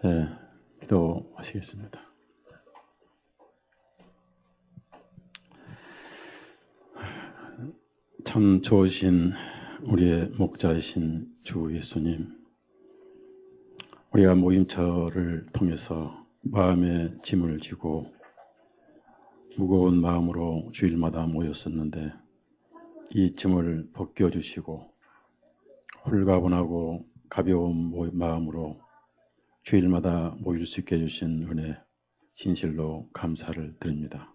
네, 기도하시겠습니다. 참 좋으신 우리의 목자이신 주 예수님, 우리가 모임처를 통해서 마음의 짐을 지고 무거운 마음으로 주일마다 모였었는데 이 짐을 벗겨주시고 홀가분하고 가벼운 마음으로 주일마다 모일 수 있게 해주신 은혜 진실로 감사를 드립니다.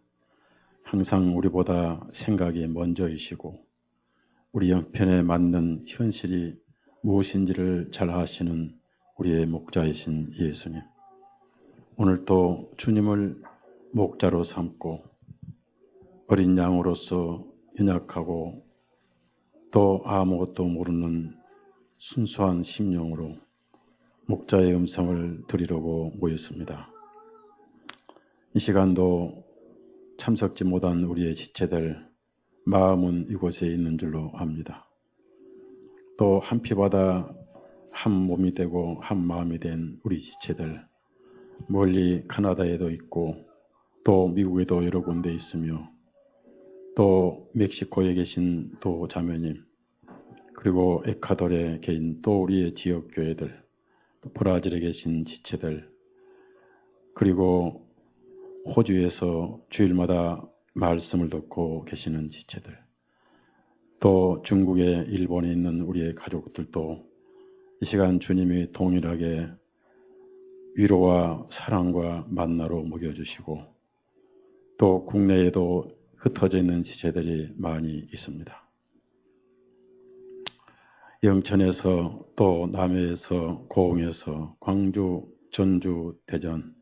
항상 우리보다 생각이 먼저이시고 우리 형편에 맞는 현실이 무엇인지를 잘 아시는 우리의 목자이신 예수님, 오늘도 주님을 목자로 삼고 어린 양으로서 연약하고 또 아무것도 모르는 순수한 심령으로 목자의 음성을 들으려고 모였습니다. 이 시간도 참석지 못한 우리의 지체들 마음은 이곳에 있는 줄로 압니다. 또 한 피바다 한 몸이 되고 한 마음이 된 우리 지체들, 멀리 캐나다에도 있고 또 미국에도 여러 군데 있으며 또 멕시코에 계신 또 자매님, 그리고 에콰도르에 계신 또 우리의 지역교회들, 또 브라질에 계신 지체들, 그리고 호주에서 주일마다 말씀을 듣고 계시는 지체들, 또 중국에 일본에 있는 우리의 가족들도 이 시간 주님이 동일하게 위로와 사랑과 만나로 먹여주시고 또 국내에도 흩어져 있는 지체들이 많이 있습니다. 영천에서 또 남해에서 고흥에서 광주, 전주, 대전,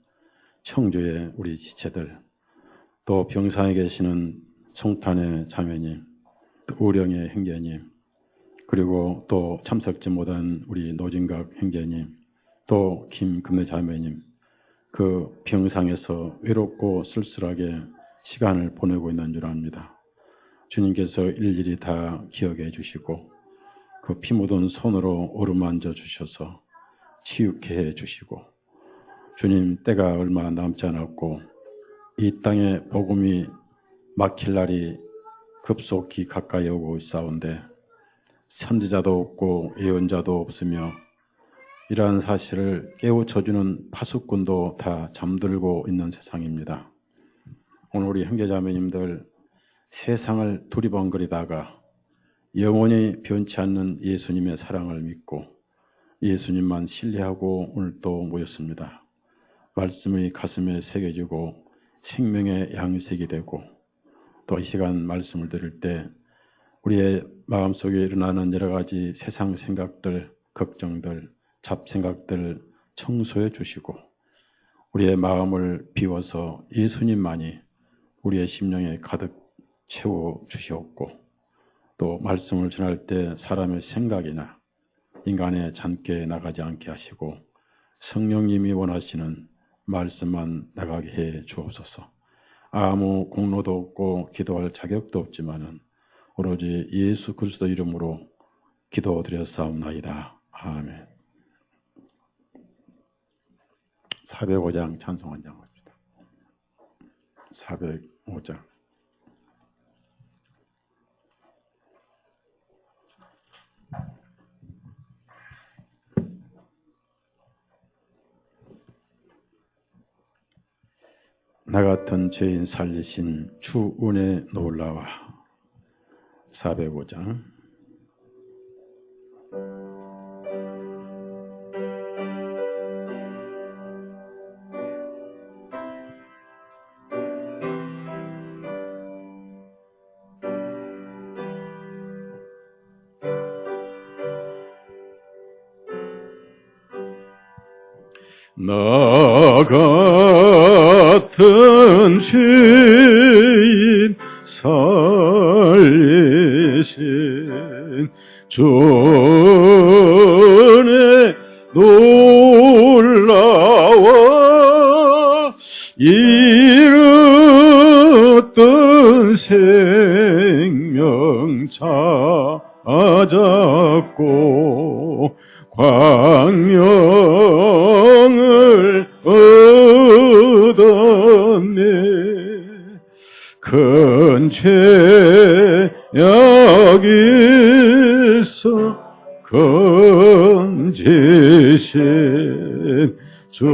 청주의 우리 지체들, 또 병상에 계시는 송탄의 자매님, 우령의 형제님, 그리고 또 참석지 못한 우리 노진각 형제님, 또 김금래 자매님, 그 병상에서 외롭고 쓸쓸하게 시간을 보내고 있는 줄 압니다. 주님께서 일일이 다 기억해 주시고 그 피 묻은 손으로 어루만져 주셔서 치유케 해 주시고, 주님 때가 얼마 남지 않았고 이 땅에 복음이 막힐 날이 급속히 가까이 오고 있사온데 선지자도 없고 예언자도 없으며 이러한 사실을 깨우쳐주는 파수꾼도 다 잠들고 있는 세상입니다. 오늘 우리 형제자매님들 세상을 두리번거리다가 영원히 변치 않는 예수님의 사랑을 믿고 예수님만 신뢰하고 오늘 또 모였습니다. 말씀이 가슴에 새겨지고 생명의 양식이 되고 또 이 시간 말씀을 들을 때 우리의 마음속에 일어나는 여러 가지 세상 생각들, 걱정들, 잡생각들 청소해 주시고 우리의 마음을 비워서 예수님만이 우리의 심령에 가득 채워 주시옵고 또 말씀을 전할 때 사람의 생각이나 인간의 잔꾀에 나가지 않게 하시고 성령님이 원하시는 말씀만 나가게 해 주옵소서. 아무 공로도 없고 기도할 자격도 없지만은 오로지 예수 그리스도 이름으로 기도드렸사옵나이다. 아멘. 405장 찬송 한 장 합시다. 405장. 나 같은 죄인 살리신 주 은혜 놀라와. 405장. 나 같은 죄인 살리신 주 은혜 놀라워 잃었던 생명 찾았고 광명을 얻었네. 큰 죄악에서 건지신 주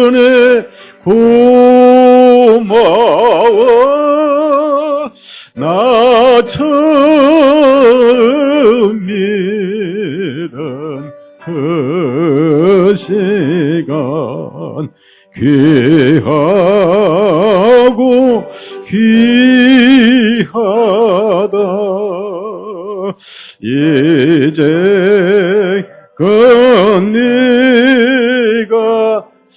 은혜 고마워. 나 처음 믿은 그 시간 귀하고 귀하다. 이제 건 네가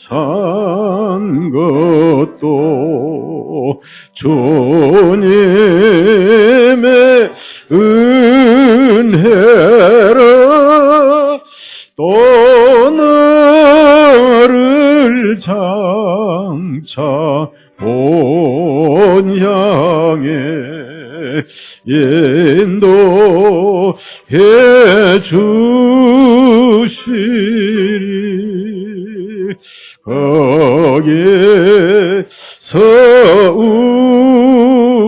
산 것도 주님의 은혜라. 또 나를 장차 본향에 인도해 주시리. 거기서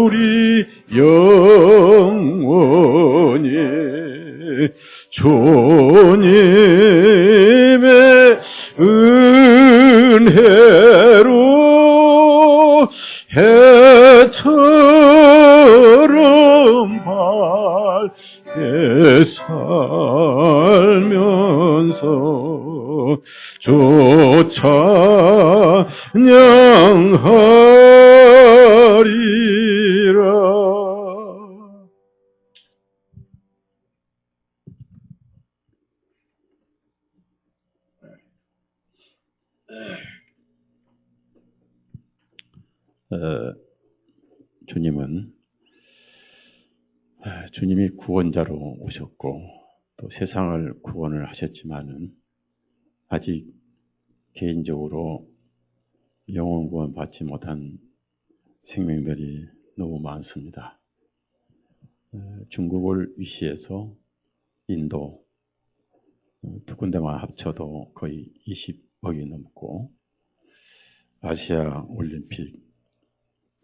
우리 영원히 주님의 은혜로 해처럼 밝게 살면서 찬양하리라. 주님이 구원자로 오셨고 또 세상을 구원을 하셨지만은 아직 개인적으로 영혼 구원 받지 못한 생명들이 너무 많습니다. 중국을 위시해서 인도 두 군데만 합쳐도 거의 20억이 넘고 아시아 올림픽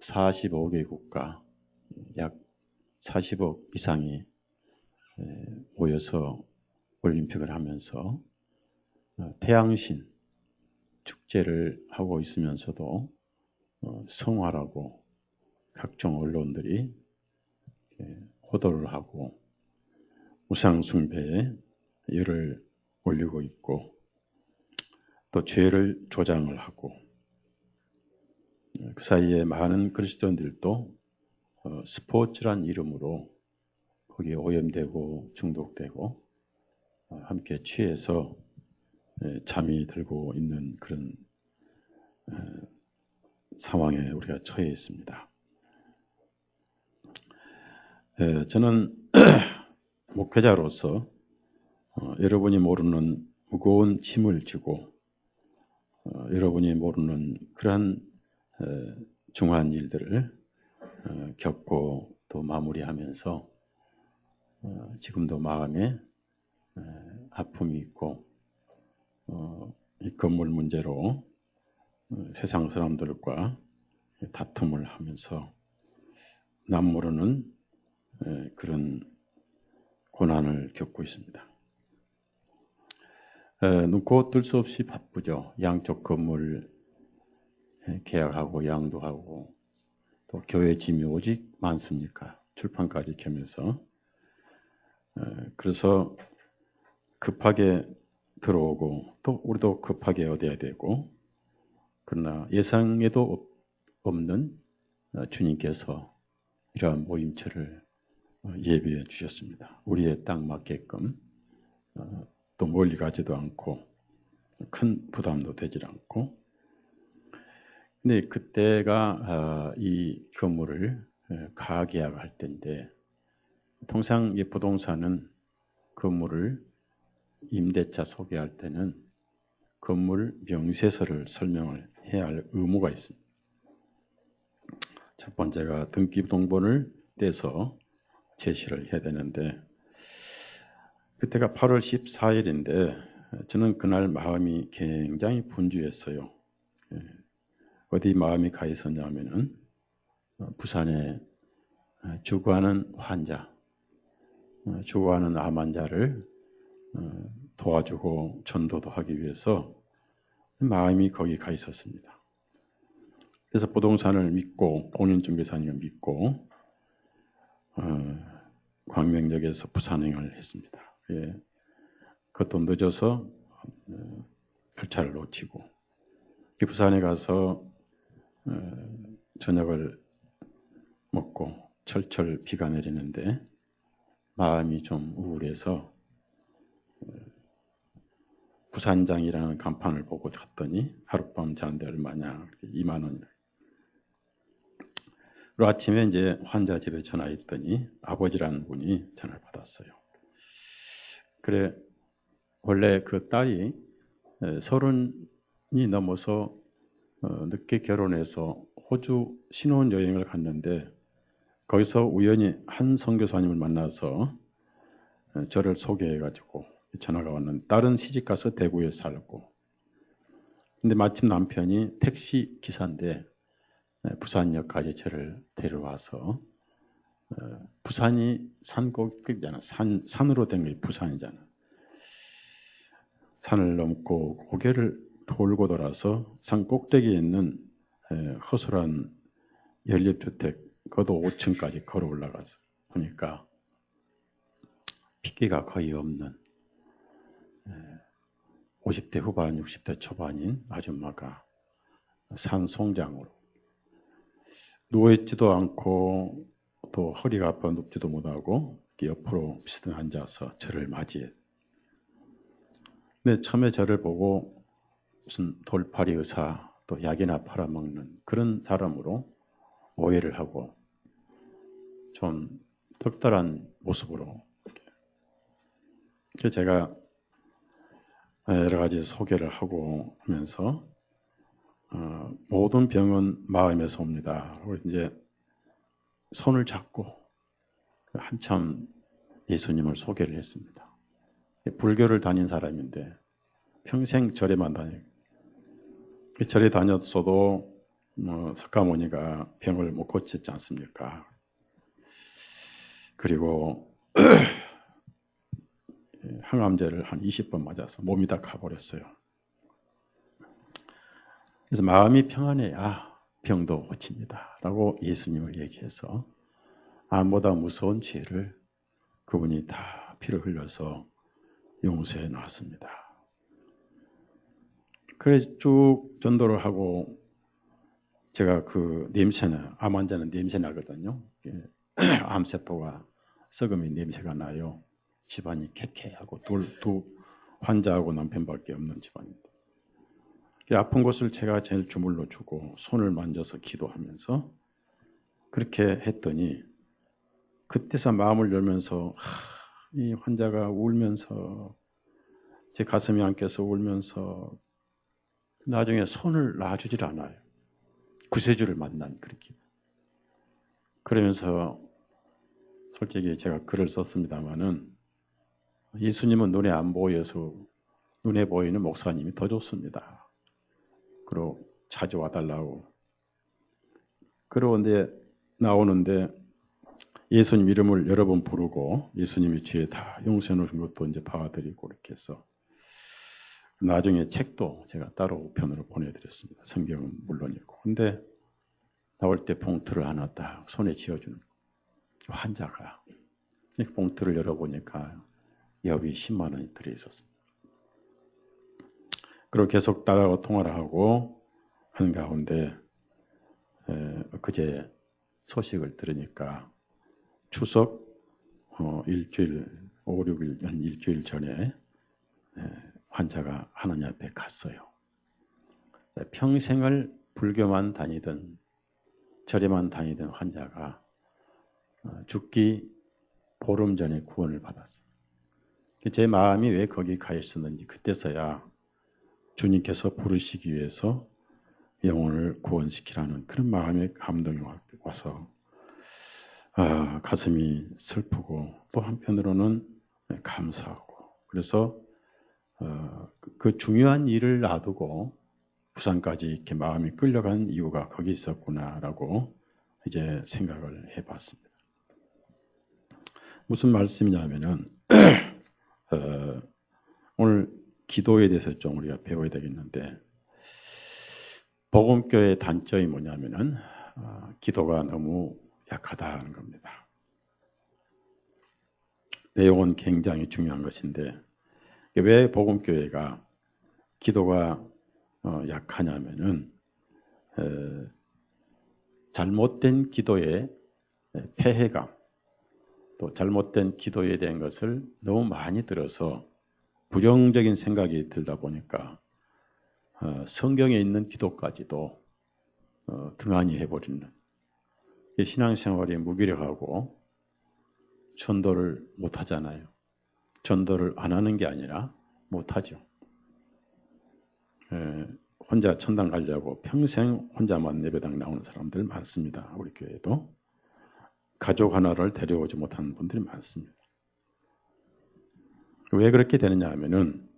45개 국가 약 40억 이상이 모여서 올림픽을 하면서 태양신 축제를 하고 있으면서도 성화라고 각종 언론들이 호도를 하고 우상숭배에 열을 올리고 있고 또 죄를 조장을 하고 그 사이에 많은 그리스도인들도 스포츠란 이름으로 거기에 오염되고 중독되고 함께 취해서 잠이 들고 있는 그런 상황에 우리가 처해 있습니다. 저는 목회자로서 여러분이 모르는 무거운 짐을 지고 여러분이 모르는 그러한 중요한 일들을 겪고 또 마무리하면서 지금도 마음에 아픔이 있고 이 건물 문제로 세상 사람들과 다툼을 하면서 남 모르는 그런 고난을 겪고 있습니다. 눈코 뜰 수 없이 바쁘죠. 양쪽 건물 계약하고 양도하고 또 교회 짐이 오직 많습니까? 출판까지 겸해서 그래서 급하게 들어오고 또 우리도 급하게 얻어야 되고 그러나 예상에도 없는 주님께서 이러한 모임체를 예비해 주셨습니다. 우리에 딱 맞게끔 또 멀리 가지도 않고 큰 부담도 되질 않고 근데 그때가 이 건물을 가계약할 때인데 통상 이 부동산은 건물을 임대차 소개할 때는 건물 명세서를 설명을 해야 할 의무가 있습니다. 첫 번째가 등기부등본을 떼서 제시를 해야 되는데 그때가 8월 14일인데 저는 그날 마음이 굉장히 분주했어요. 어디 마음이 가 있었냐면은 부산에 죽어가는 환자, 죽어가는 암 환자를 도와주고 전도도 하기 위해서 마음이 거기 가 있었습니다. 그래서 부동산을 믿고 본인 중개사님을 믿고 광명역에서 부산행을 했습니다. 그것도 늦어서 열차를 놓치고 부산에 가서 저녁을 먹고 철철 비가 내리는데 마음이 좀 우울해서 부산장이라는 간판을 보고 갔더니 하룻밤 자는데 얼마냐 2만 원. 그리고 아침에 이제 환자 집에 전화했더니 아버지라는 분이 전화를 받았어요. 그래 원래 그 딸이 30이 넘어서 늦게 결혼해서 호주 신혼여행을 갔는데 거기서 우연히 한 선교사님을 만나서 저를 소개해가지고 전화가 왔는데 딸은 시집가서 대구에 살고 근데 마침 남편이 택시 기사인데 부산역까지 저를 데려와서 부산이 산꼭대기잖아. 산으로 된 게 부산이잖아. 산을 넘고 고개를 돌고 돌아서 산 꼭대기에 있는 허술한 연립주택 그것도 5층까지 걸어 올라가서 보니까 핏기가 거의 없는 50대 후반 60대 초반인 아줌마가 산 송장으로 누워있지도 않고 또 허리가 아파 눕지도 못하고 옆으로 비스듬히 앉아서 저를 맞이해. 근데 처음에 저를 보고 무슨 돌팔이 의사 또 약이나 팔아먹는 그런 사람으로 오해를 하고 좀 특별한 모습으로 그래서 제가 여러 가지 소개를 하고 하면서 모든 병은 마음에서 옵니다. 그리고 이제 손을 잡고 한참 예수님을 소개를 했습니다. 불교를 다닌 사람인데 평생 절에만 다니고 절에 다녔어도 석가모니가 병을 못 고쳤지 않습니까? 그리고 항암제를 한 20번 맞아서 몸이 다 가버렸어요. 그래서 마음이 평안해야 병도 고칩니다. 라고 예수님을 얘기해서 암보다 무서운 죄를 그분이 다 피를 흘려서 용서해 놨습니다. 그래서 쭉 전도를 하고 제가 그 냄새나, 암 환자는 냄새 나거든요. 암세포가 썩음이 냄새가 나요. 집안이 쾌쾌하고 두 환자하고 남편밖에 없는 집안입니다. 아픈 곳을 제가 제일 주물러 주고 손을 만져서 기도하면서 그렇게 했더니 그때서 마음을 열면서 이 환자가 울면서 제 가슴이 안겨서 울면서 나중에 손을 놔주질 않아요. 구세주를 만난 그렇게. 그러면서 솔직히 제가 글을 썼습니다마는 예수님은 눈에 안 보여서 눈에 보이는 목사님이 더 좋습니다. 그리고 자주 와달라고. 그러는데 나오는데 예수님 이름을 여러 번 부르고 예수님이 뒤에 다 용서해 놓으신 것도 이제 봐드리고 이렇게 해서 나중에 책도 제가 따로 우편으로 보내드렸습니다. 성경은 물론이고. 근데 나올 때 봉투를 하나 딱 손에 쥐어주는 환자가 봉투를 열어보니까 여비 10만 원이 들어있었습니다. 그리고 계속 딸하고 통화를 하고 하는 가운데 그제 소식을 들으니까 추석 일주일 5, 6일 한 일주일 전에 환자가 하나님 앞에 갔어요. 평생을 불교만 다니던 절에만 다니던 환자가 죽기 보름 전에 구원을 받았어요. 제 마음이 왜 거기 가 있었는지 그때서야 주님께서 부르시기 위해서 영혼을 구원시키라는 그런 마음의 감동이 와서 가슴이 슬프고 또 한편으로는 감사하고 그래서 그 중요한 일을 놔두고 부산까지 이렇게 마음이 끌려간 이유가 거기 있었구나라고 이제 생각을 해봤습니다. 무슨 말씀이냐면은 오늘 기도에 대해서 좀 우리가 배워야 되겠는데 복음교회의 단점이 뭐냐면은 기도가 너무 약하다는 겁니다. 내용은 굉장히 중요한 것인데 왜 복음교회가 기도가 약하냐면은 잘못된 기도의 폐해감 또 잘못된 기도에 대한 것을 너무 많이 들어서 부정적인 생각이 들다 보니까 성경에 있는 기도까지도 등한히 해버리는 신앙생활이 무기력하고 전도를 못하잖아요. 전도를 안 하는 게 아니라 못하죠. 혼자 천당 가려고 평생 혼자만 예배당 나오는 사람들 많습니다. 우리 교회도. 가족 하나를 데려오지 못하는 분들이 많습니다. 왜 그렇게 되느냐 하면은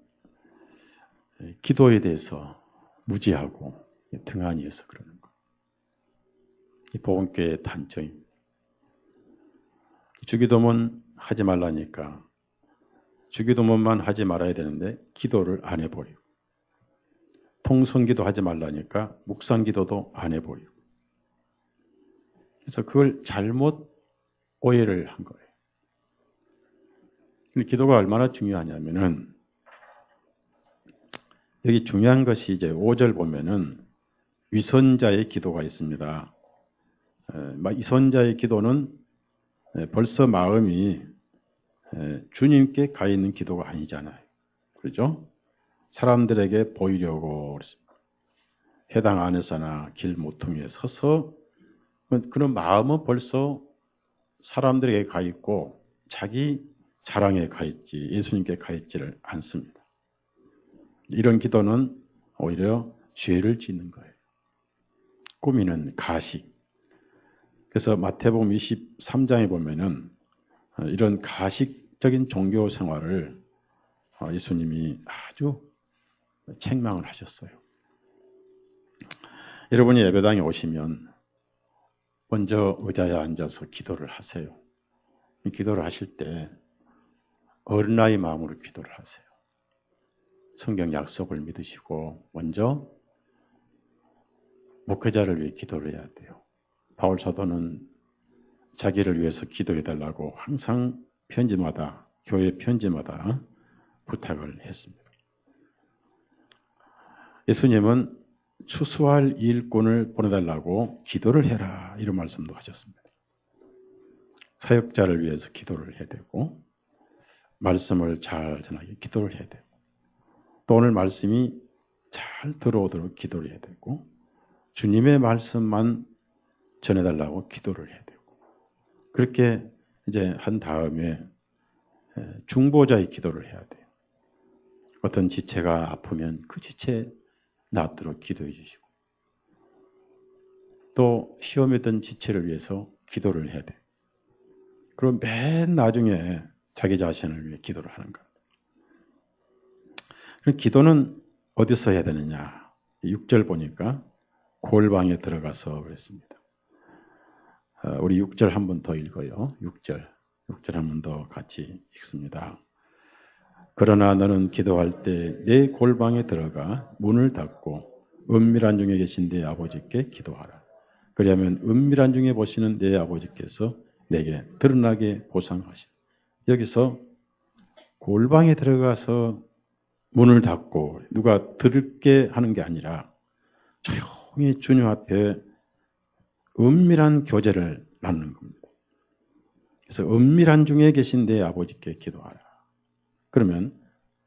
기도에 대해서 무지하고 등한히 해서 그러는 거. 이 복음교회의 단점입니다. 주기도문 하지 말라니까 주기도문만 하지 말아야 되는데 기도를 안 해버리고 통성기도 하지 말라니까 묵상기도도 안 해버리고 그래서 그걸 잘못 오해를 한 거예요. 기도가 얼마나 중요하냐면은 여기 중요한 것이 이제 5절 보면은 위선자의 기도가 있습니다. 위선자의 기도는 벌써 마음이 주님께 가 있는 기도가 아니잖아요. 그렇죠? 사람들에게 보이려고 해당 안에서나 길 모퉁이에 서서 그런 마음은 벌써 사람들에게 가 있고 자기 자랑에 가 있지 예수님께 가 있지를 않습니다. 이런 기도는 오히려 죄를 짓는 거예요. 꾸미는 가식. 그래서 마태복음 23장에 보면은 이런 가식적인 종교 생활을 예수님이 아주 책망을 하셨어요. 여러분이 예배당에 오시면 먼저 의자에 앉아서 기도를 하세요. 기도를 하실 때 어린아이 마음으로 기도를 하세요. 성경 약속을 믿으시고 먼저 목회자를 위해 기도를 해야 돼요. 바울 사도는 자기를 위해서 기도해달라고 항상 편지마다, 교회 편지마다 부탁을 했습니다. 예수님은 추수할 일꾼을 보내달라고 기도를 해라, 이런 말씀도 하셨습니다. 사역자를 위해서 기도를 해야 되고, 말씀을 잘 전하게 기도를 해야 되고, 또 오늘 말씀이 잘 들어오도록 기도를 해야 되고, 주님의 말씀만 전해달라고 기도를 해야 되고, 그렇게 이제 한 다음에 중보자의 기도를 해야 돼요. 어떤 지체가 아프면 그 지체 낫도록 기도해 주시고, 또 시험에 든 지체를 위해서 기도를 해야 돼요. 그리고 맨 나중에 자기 자신을 위해 기도를 하는 겁니다. 기도는 어디서 해야 되느냐? 6절 보니까 골방에 들어가서 그랬습니다. 우리 6절 한 번 더 읽어요. 6절 한 번 더 같이 읽습니다. 그러나 너는 기도할 때 내 골방에 들어가 문을 닫고 은밀한 중에 계신 네 아버지께 기도하라. 그리하면 은밀한 중에 보시는 네 아버지께서 내게 드러나게 보상하시라. 여기서 골방에 들어가서 문을 닫고 누가 들게 하는 게 아니라 조용히 주님 앞에 은밀한 교제를 나누는 겁니다. 그래서 은밀한 중에 계신 내 아버지께 기도하라. 그러면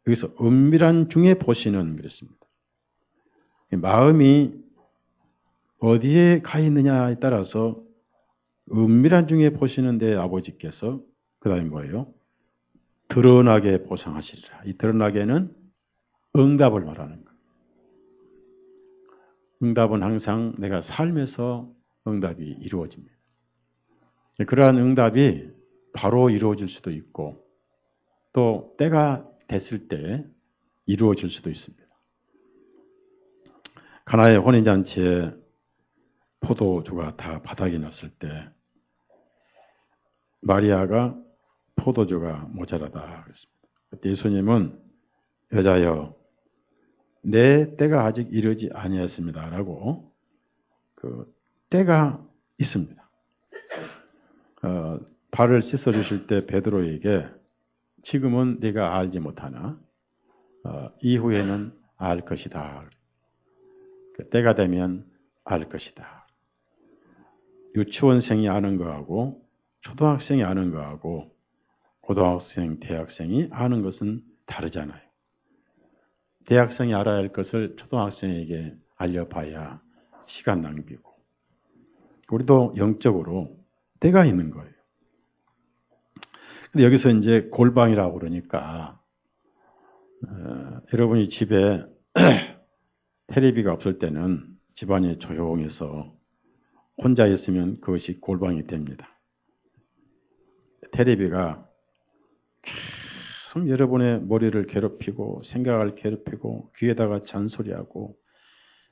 여기서 은밀한 중에 보시는 그랬습니다. 마음이 어디에 가 있느냐에 따라서 은밀한 중에 보시는 내 아버지께서 그 다음에 뭐예요? 드러나게 보상하시리라. 이 드러나게는 응답을 말하는 거예요. 응답은 항상 내가 삶에서 응답이 이루어집니다. 그러한 응답이 바로 이루어질 수도 있고 또 때가 됐을 때 이루어질 수도 있습니다. 가나의 혼인잔치에 포도주가 다 바닥이 났을 때 마리아가 포도주가 모자라다 그랬습니다. 그때 예수님은 여자여 내 때가 아직 이르지 아니했습니다라고 그 때가 있습니다. 발을 씻어 주실 때 베드로에게 지금은 네가 알지 못하나 이후에는 알 것이다. 때가 되면 알 것이다. 유치원생이 아는 거하고 초등학생이 아는 거하고 고등학생, 대학생이 아는 것은 다르잖아요. 대학생이 알아야 할 것을 초등학생에게 알려봐야 시간 낭비고 우리도 영적으로 때가 있는 거예요. 근데 여기서 이제 골방이라고 그러니까 여러분이 집에 텔레비가 없을 때는 집안이 조용해서 혼자 있으면 그것이 골방이 됩니다. 텔레비가 계속 여러분의 머리를 괴롭히고 생각을 괴롭히고 귀에다가 잔소리하고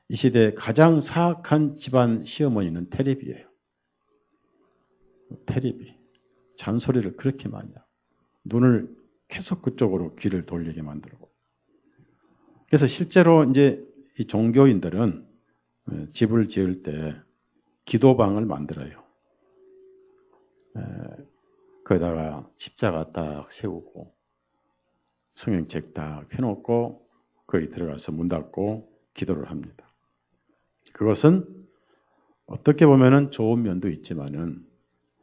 이 시대에 가장 사악한 집안 시어머니는 텔레비예요. 텔레비. 잔소리를 그렇게 많이 하고 눈을 계속 그쪽으로 귀를 돌리게 만들고 그래서 실제로 이제 이 종교인들은 집을 지을 때 기도방을 만들어요. 거기다가 십자가 딱 세우고 성경책 딱 펴놓고 거기 들어가서 문 닫고 기도를 합니다. 그것은 어떻게 보면은 좋은 면도 있지만은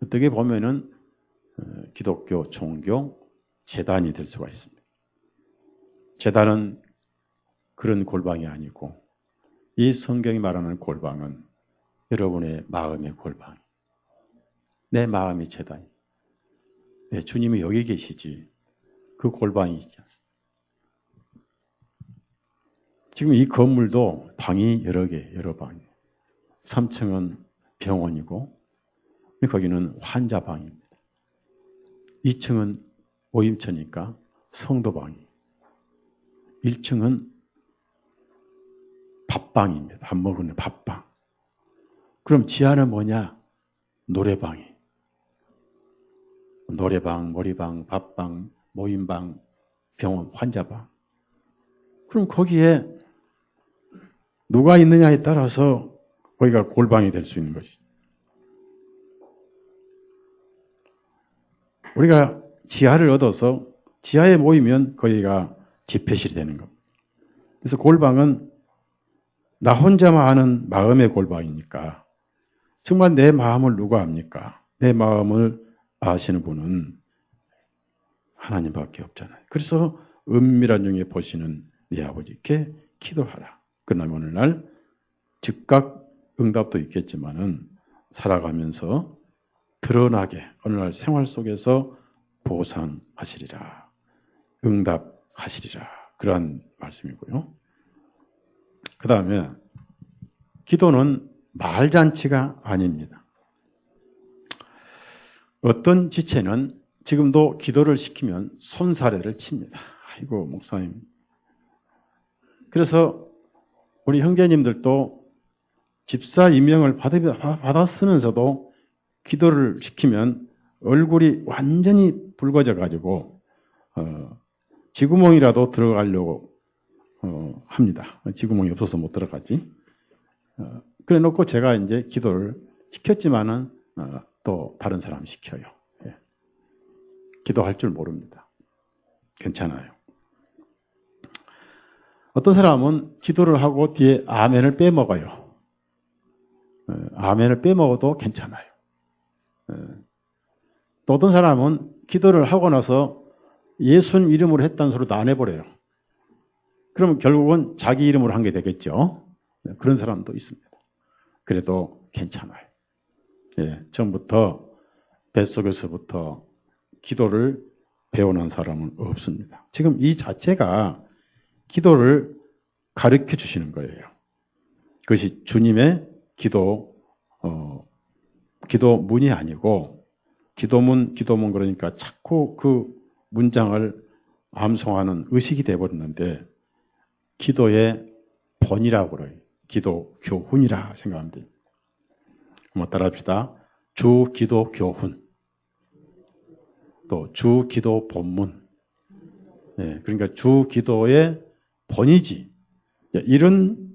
어떻게 보면은 기독교 종교 재단이 될 수가 있습니다. 재단은 그런 골방이 아니고 이 성경이 말하는 골방은 여러분의 마음의 골방. 내 마음이 재단이. 네, 주님이 여기 계시지. 그 골방이 있지 않습니까? 지금 이 건물도 방이 여러 개, 여러 방이. 3층은 병원이고 거기는 환자방입니다. 2층은 오임처니까 성도방이. 1층은 밥방입니다. 밥 먹는 밥방. 그럼 지하는 뭐냐? 노래방이. 노래방, 머리방, 밥방, 모임방, 병원, 환자방. 그럼 거기에 누가 있느냐에 따라서 거기가 골방이 될 수 있는 것이죠. 우리가 지하를 얻어서 지하에 모이면 거기가 집회실이 되는 겁니다. 그래서 골방은 나 혼자만 아는 마음의 골방이니까 정말 내 마음을 누가 압니까? 내 마음을 아시는 분은 하나님밖에 없잖아요. 그래서 은밀한 중에 보시는 네 아버지께 기도하라. 그러나 어느 날 즉각 응답도 있겠지만은 살아가면서 드러나게 어느 날 생활 속에서 보상하시리라. 응답하시리라. 그러한 말씀이고요. 그 다음에 기도는 말잔치가 아닙니다. 어떤 지체는 지금도 기도를 시키면 손사래를 칩니다. 아이고 목사님. 그래서 우리 형제님들도 집사 임명을 받았으면서도 기도를 시키면 얼굴이 완전히 붉어져 가지고 쥐구멍이라도 들어가려고 합니다. 쥐구멍이 없어서 못 들어가지. 그래 놓고 제가 이제 기도를 시켰지만은 또 다른 사람 시켜요. 예. 기도할 줄 모릅니다. 괜찮아요. 어떤 사람은 기도를 하고 뒤에 아멘을 빼먹어요. 아멘을 빼먹어도 괜찮아요. 또 어떤 사람은 기도를 하고 나서 예수님 이름으로 했다는 소리도 안 해버려요. 그러면 결국은 자기 이름으로 한 게 되겠죠. 그런 사람도 있습니다. 그래도 괜찮아요. 예, 처음부터 뱃속에서부터 기도를 배워난 사람은 없습니다. 지금 이 자체가 기도를 가르쳐 주시는 거예요. 그것이 주님의 기도문이 아니고 기도문 그러니까 자꾸 그 문장을 암송하는 의식이 되어버렸는데 기도의 본이라고 그래요. 기도 교훈이라 생각하면 됩니다. 한번 따라합시다. 주 기도 교훈, 또 주 기도 본문. 네, 그러니까 주 기도의 본이지. 이런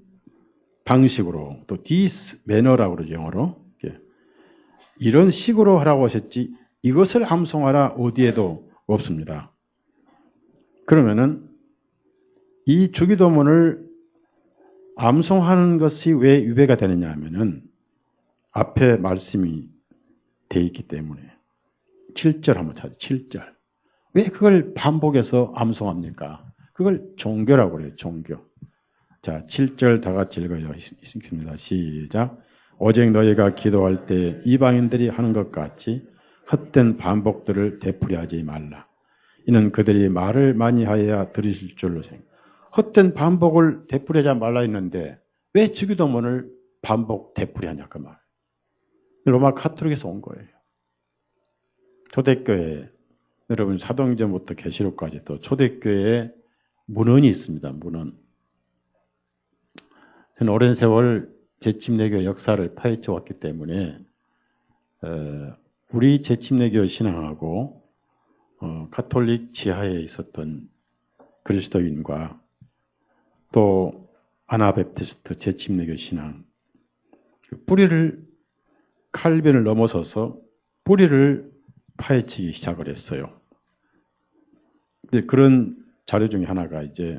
방식으로 또 this manner라고 그러죠 영어로. 이런 식으로 하라고 하셨지 이것을 암송하라 어디에도 없습니다. 그러면은 이 주기도문을 암송하는 것이 왜 유배가 되느냐 하면은 앞에 말씀이 돼 있기 때문에 7절 한번 찾아요. 7절. 왜 그걸 반복해서 암송합니까? 그걸 종교라고 그래요. 종교. 자, 7절 다 같이 읽어요. 있습니다. 시작. 오직 너희가 기도할 때 이방인들이 하는 것 같이 헛된 반복들을 되풀이하지 말라. 이는 그들이 말을 많이 하여야 들으실 줄로 생각. 헛된 반복을 되풀이하지 말라 했는데 왜 주기도문을 반복 되풀이하냐 그 말. 로마 카톨릭에서 온 거예요. 초대교회 여러분 사도행전부터 계시록까지 또 초대교회에 문헌이 있습니다. 문헌. 저는 오랜 세월 제침내교 역사를 파헤쳐 왔기 때문에 우리 제침내교 신앙하고 가톨릭 지하에 있었던 그리스도인과 또 아나베프티스트 제침내교 신앙 뿌리를 칼빈을 넘어서서 뿌리를 파헤치기 시작을 했어요. 근데 그런 자료 중에 하나가 이제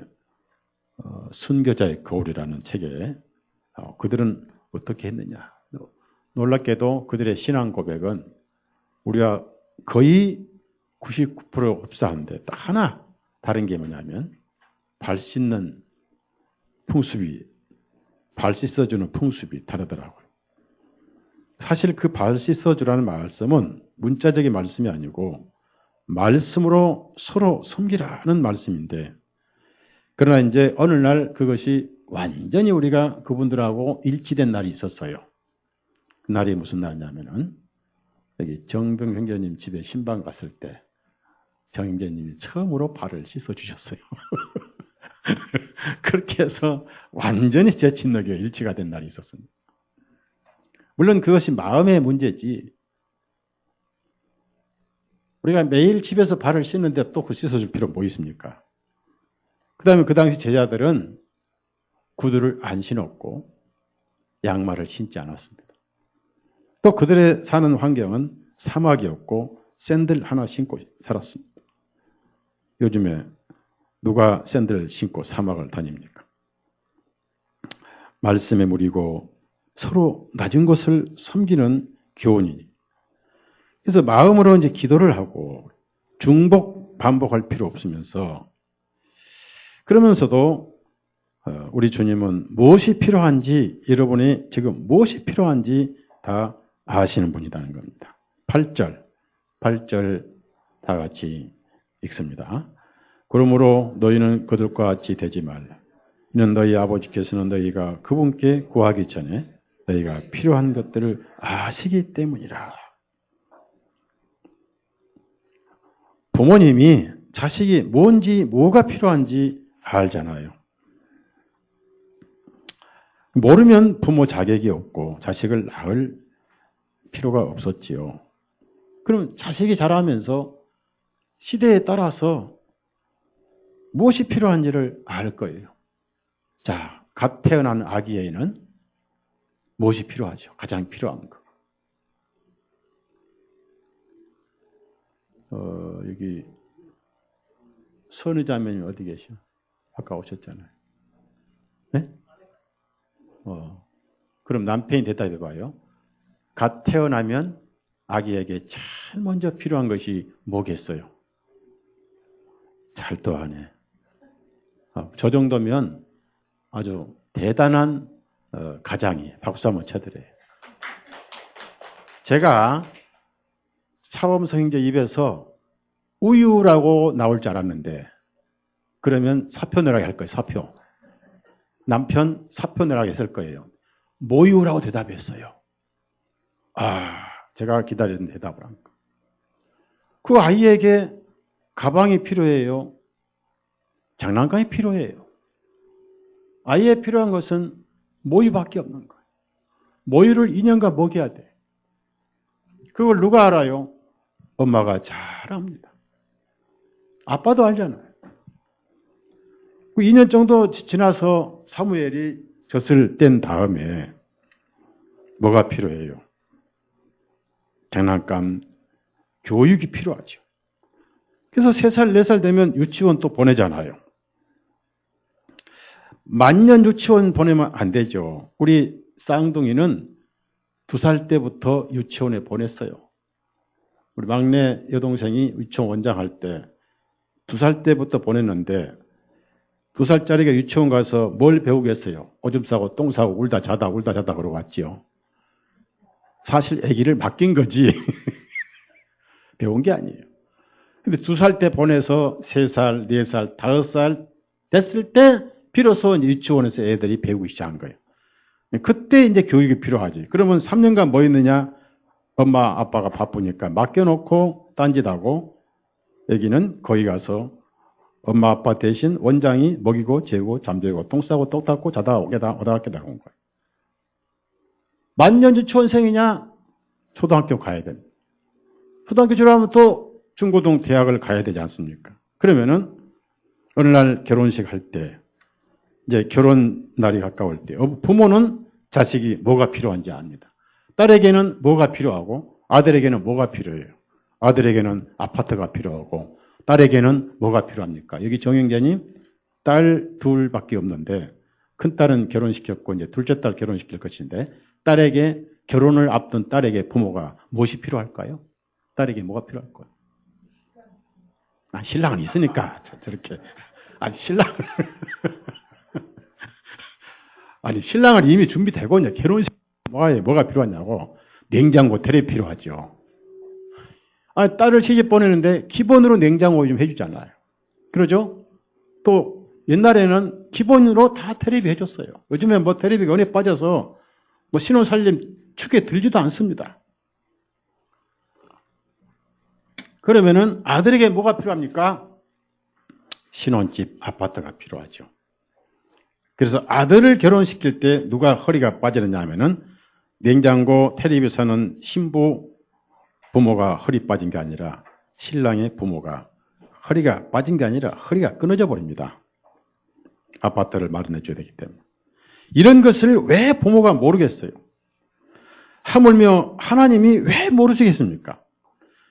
순교자의 거울이라는 책에 그들은 어떻게 했느냐. 놀랍게도 그들의 신앙 고백은 우리가 거의 99% 흡사한데 딱 하나 다른 게 뭐냐면 발 씻는 풍습이 발 씻어주는 풍습이 다르더라고요. 사실 그 발 씻어주라는 말씀은 문자적인 말씀이 아니고 말씀으로 서로 섬기라는 말씀인데 그러나 이제 어느 날 그것이 완전히 우리가 그분들하고 일치된 날이 있었어요. 그 날이 무슨 날이냐면은 여기 정병 형제님 집에 신방 갔을 때 정 형제님이 처음으로 발을 씻어주셨어요. 그렇게 해서 완전히 제침내교 일치가 된 날이 있었습니다. 물론 그것이 마음의 문제지. 우리가 매일 집에서 발을 씻는데 또 그 씻어줄 필요 뭐 있습니까? 그 다음에 그 당시 제자들은 구두를 안 신었고 양말을 신지 않았습니다. 또 그들의 사는 환경은 사막이었고 샌들 하나 신고 살았습니다. 요즘에 누가 샌들을 신고 사막을 다닙니까? 말씀에 무리고 서로 낮은 것을 섬기는 교훈이니. 그래서 마음으로 이제 기도를 하고 중복 반복할 필요 없으면서 그러면서도 우리 주님은 무엇이 필요한지 여러분이 지금 무엇이 필요한지 다 아시는 분이라는 겁니다. 8절 다 같이 읽습니다. 그러므로 너희는 그들과 같이 되지 말라. 이는 너희 아버지께서는 너희가 그분께 구하기 전에 너희가 필요한 것들을 아시기 때문이라. 부모님이 자식이 뭔지 뭐가 필요한지 알잖아요. 모르면 부모 자격이 없고 자식을 낳을 필요가 없었지요. 그럼 자식이 자라면서 시대에 따라서 무엇이 필요한지를 알 거예요. 자, 갓 태어난 아기에는 무엇이 필요하죠? 가장 필요한 거. 여기 선의자매님 어디 계셔? 아까 오셨잖아요. 네? 그럼 남편이 대답해 봐요. 갓 태어나면 아기에게 제일 먼저 필요한 것이 뭐겠어요? 잘도 안 해. 저 정도면 아주 대단한 가장이 박수 한번 쳐드려요. 제가 차범성인제 입에서 우유라고 나올 줄 알았는데 그러면 사표 내라고 할 거예요. 사표. 남편 사표 내라고 했을 거예요. 모유라고 대답했어요. 제가 기다리는 대답을 한 거. 그 아이에게 가방이 필요해요. 장난감이 필요해요. 아이에 필요한 것은 모유밖에 없는 거예요. 모유를 2년간 먹여야 돼. 그걸 누가 알아요? 엄마가 잘 압니다. 아빠도 알잖아요. 그 2년 정도 지나서 사무엘이 젖을 뗀 다음에 뭐가 필요해요? 장난감, 교육이 필요하죠. 그래서 3살, 4살 되면 유치원 또 보내잖아요. 만년 유치원 보내면 안 되죠. 우리 쌍둥이는 2살 때부터 유치원에 보냈어요. 우리 막내 여동생이 유치원 원장할 때 2살 때부터 보냈는데 2살짜리가 유치원 가서 뭘 배우겠어요? 오줌 싸고 똥 싸고 울다 자다 그러고 왔지요. 사실 아기를 맡긴 거지 배운 게 아니에요. 근데 2살 때 보내서 3살, 4살, 5살 됐을 때 비로소 유치원에서 애들이 배우기 시작한 거예요. 그때 이제 교육이 필요하지. 그러면 3년간 뭐 했느냐? 엄마, 아빠가 바쁘니까 맡겨놓고 딴짓하고 애기는 거기 가서 엄마, 아빠 대신 원장이 먹이고 재우고 잠재우고 똥 싸고 똥 닦고 자다 오다 온 거예요. 만년 유치원생이냐? 초등학교 가야 됩니다. 초등학교 졸업하면 또 중고등 대학을 가야 되지 않습니까? 그러면은 어느 날 결혼식 할 때 이제 결혼 날이 가까울 때 부모는 자식이 뭐가 필요한지 압니다. 딸에게는 뭐가 필요하고 아들에게는 뭐가 필요해요. 아들에게는 아파트가 필요하고 딸에게는 뭐가 필요합니까? 여기 정영재님 딸 2밖에 없는데 큰딸은 결혼시켰고 이제 둘째 딸 결혼시킬 것인데 딸에게 결혼을 앞둔 딸에게 부모가 무엇이 필요할까요? 딸에게 뭐가 필요할 거예요? 신랑은 있으니까 저렇게 신랑을 신랑은 이미 준비되고 이제 결혼식 뭐가 필요하냐고. 냉장고 텔레비 필요하죠. 딸을 시집 보내는데 기본으로 냉장고 좀 해주잖아요. 그러죠? 또 옛날에는 기본으로 다 텔레비 해줬어요. 요즘에 뭐 텔레비가 연에 빠져서 뭐 신혼살림 축에 들지도 않습니다. 그러면은 아들에게 뭐가 필요합니까? 신혼집, 아파트가 필요하죠. 그래서 아들을 결혼시킬 때 누가 허리가 빠지느냐 하면은 냉장고 텔레비전은 신부 부모가 허리 빠진 게 아니라 신랑의 부모가 허리가 빠진 게 아니라 허리가 끊어져 버립니다. 아파트를 마련해 줘야 되기 때문에. 이런 것을 왜 부모가 모르겠어요? 하물며 하나님이 왜 모르시겠습니까?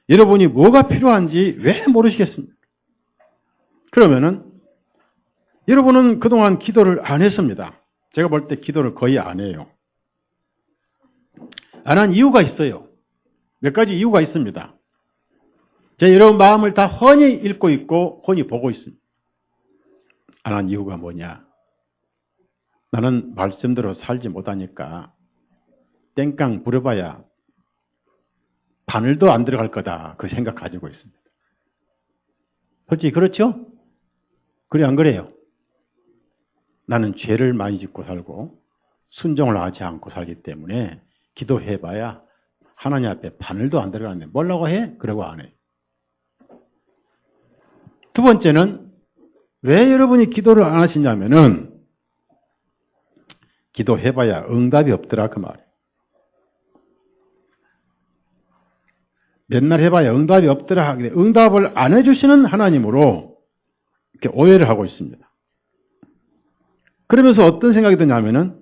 여러분이 뭐가 필요한지 왜 모르시겠습니까? 그러면은 여러분은 그동안 기도를 안 했습니다. 제가 볼 때 기도를 거의 안 해요. 안 한 이유가 있어요. 몇 가지 이유가 있습니다. 제 여러분 마음을 다 훤히 읽고 있고 훤히 보고 있습니다. 안 한 이유가 뭐냐? 나는 말씀대로 살지 못하니까 땡깡 부려봐야 바늘도 안 들어갈 거다. 그 생각 가지고 있습니다. 솔직히 그렇죠? 그래 안 그래요? 나는 죄를 많이 짓고 살고 순종을 하지 않고 살기 때문에 기도해봐야 하나님 앞에 바늘도 안 들어가는데 뭐라고 해? 그러고 안 해. 두 번째는 왜 여러분이 기도를 안 하시냐면은 기도해봐야 응답이 없더라 그 말이에요. 맨날 해봐야 응답이 없더라 하길래 응답을 안 해주시는 하나님으로 이렇게 오해를 하고 있습니다. 그러면서 어떤 생각이 드냐면은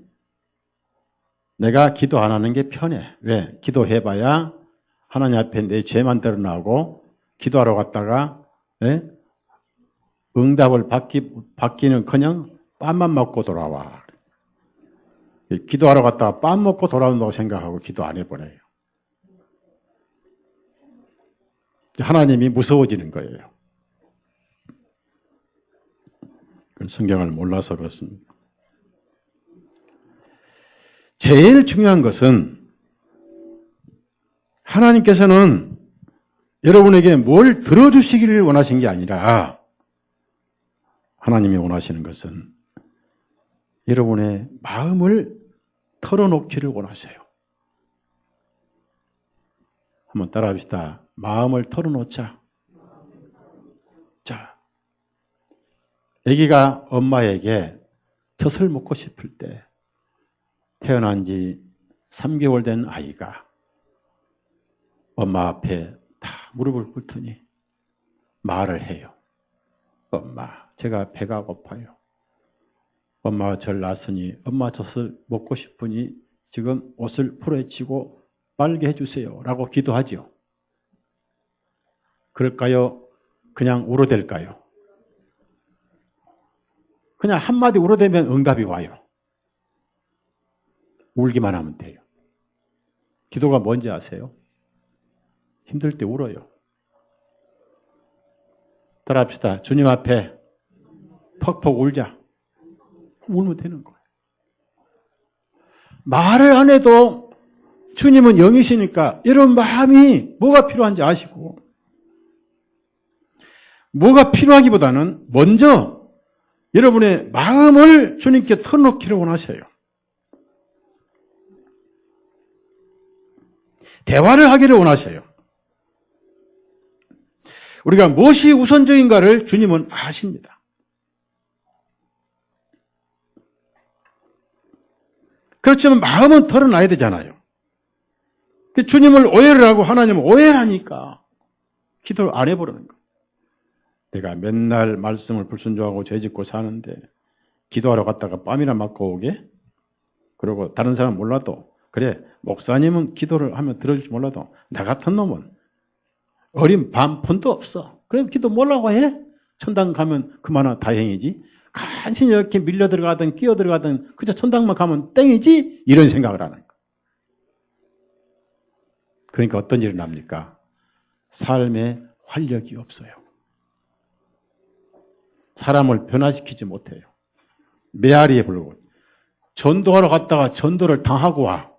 내가 기도 안 하는 게 편해. 왜? 기도해봐야 하나님 앞에 내 죄만 드러나고 기도하러 갔다가 응답을 받기는커녕 빰만 먹고 돌아와. 기도하러 갔다가 빰 먹고 돌아온다고 생각하고 기도 안 해버려요. 하나님이 무서워지는 거예요. 성경을 몰라서 그렇습니다. 제일 중요한 것은 하나님께서는 여러분에게 뭘 들어주시기를 원하신 게 아니라 하나님이 원하시는 것은 여러분의 마음을 털어놓기를 원하세요. 한번 따라합시다. 마음을 털어놓자. 자, 아기가 엄마에게 젖을 먹고 싶을 때 태어난 지 3개월 된 아이가 엄마 앞에 다 무릎을 꿇더니 말을 해요. 엄마, 제가 배가 고파요. 엄마가 저를 낳았으니 엄마 젖을 먹고 싶으니 지금 옷을 풀어헤치고 빨게 해주세요. 라고 기도하죠. 그럴까요? 그냥 울어댈까요? 그냥 한마디 울어대면 응답이 와요. 울기만 하면 돼요. 기도가 뭔지 아세요? 힘들 때 울어요. 따라합시다. 주님 앞에 퍽퍽 울자. 울면 되는 거예요. 말을 안 해도 주님은 영이시니까 이런 마음이 뭐가 필요한지 아시고 뭐가 필요하기보다는 먼저 여러분의 마음을 주님께 털어놓기를 원하셔요. 대화를 하기를 원하셔요. 우리가 무엇이 우선적인가를 주님은 아십니다. 그렇지만 마음은 털어놔야 되잖아요. 주님을 오해를 하고 하나님을 오해하니까 기도를 안 해버리는 거예요. 내가 맨날 말씀을 불순종하고 죄짓고 사는데 기도하러 갔다가 뺨이나 맞고 오게? 그리고 다른 사람 몰라도 그래 목사님은 기도를 하면 들어줄지 몰라도 나 같은 놈은 어린 반푼도 없어. 그럼 기도 뭐라고 해? 천당 가면 그만한 다행이지. 간신히 이렇게 밀려 들어가든 끼어 들어가든 그저 천당만 가면 땡이지? 이런 생각을 하는 거예요. 그러니까 어떤 일이 납니까? 삶에 활력이 없어요. 사람을 변화시키지 못해요. 메아리에 불고 전도하러 갔다가 전도를 당하고 와.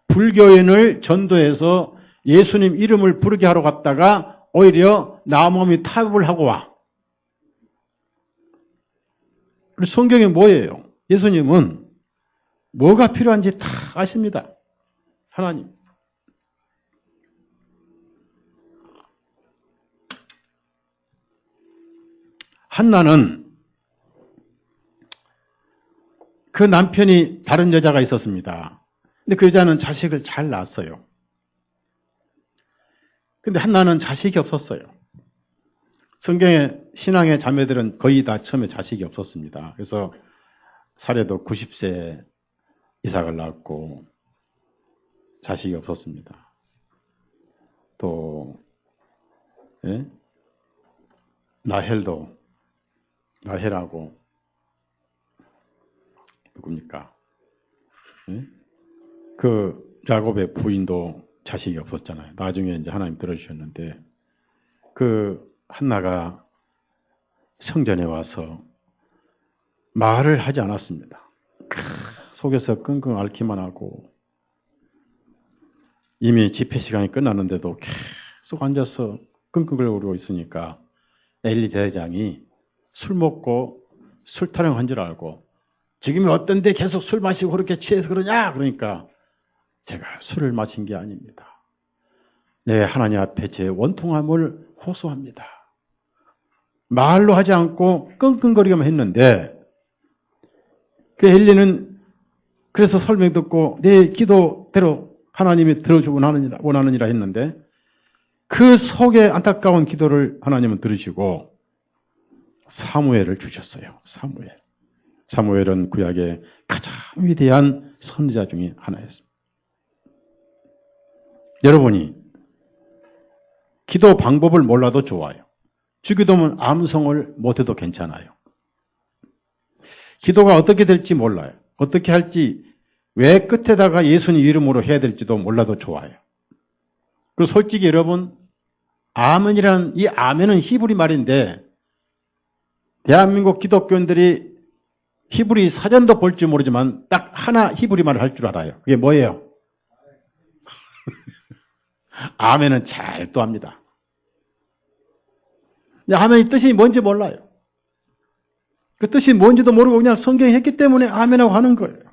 불교인을 전도해서 예수님 이름을 부르게 하러 갔다가 오히려 나 몸이 타협을 하고 와. 성경이 뭐예요? 예수님은 뭐가 필요한지 다 아십니다. 하나님. 한나는 그 남편이 다른 여자가 있었습니다. 근데 그 여자는 자식을 잘 낳았어요. 근데 한나는 자식이 없었어요. 성경의 신앙의 자매들은 거의 다 처음에 자식이 없었습니다. 그래서 사례도 90세 이삭을 낳았고 자식이 없었습니다. 또 예? 라헬하고 누굽니까? 예? 그 야곱의 부인도 자식이 없었잖아요. 나중에 이제 하나님 들어주셨는데 그 한나가 성전에 와서 말을 하지 않았습니다. 속에서 끙끙 앓기만 하고 이미 집회 시간이 끝났는데도 계속 앉아서 끙끙거리고 있으니까 엘리 대장이 술 먹고 술 타령한 줄 알고 지금이 어떤데 계속 술 마시고 그렇게 취해서 그러냐? 그러니까 제가 술을 마신 게 아닙니다. 네, 하나님 앞에 제 원통함을 호소합니다. 말로 하지 않고 끙끙거리기만 했는데 그 엘리는 그래서 설명 듣고 내 기도대로 하나님이 들어주고 원하느니라 했는데 그 속에 안타까운 기도를 하나님은 들으시고 사무엘을 주셨어요. 사무엘은 구약의 가장 위대한 선지자 중에 하나였습니다. 여러분이 기도 방법을 몰라도 좋아요. 주기도문 암송을 못해도 괜찮아요. 기도가 어떻게 될지 몰라요. 어떻게 할지 왜 끝에다가 예수님 이름으로 해야 될지도 몰라도 좋아요. 그리고 솔직히 여러분 아멘이라는 이 아멘은 히브리 말인데 대한민국 기독교인들이 히브리 사전도 볼지 모르지만 딱 하나 히브리 말을 할 줄 알아요. 그게 뭐예요? 아멘은 잘 또 합니다. 아멘의 뜻이 뭔지 몰라요. 그 뜻이 뭔지도 모르고 그냥 성경이 했기 때문에 아멘하고 하는 거예요.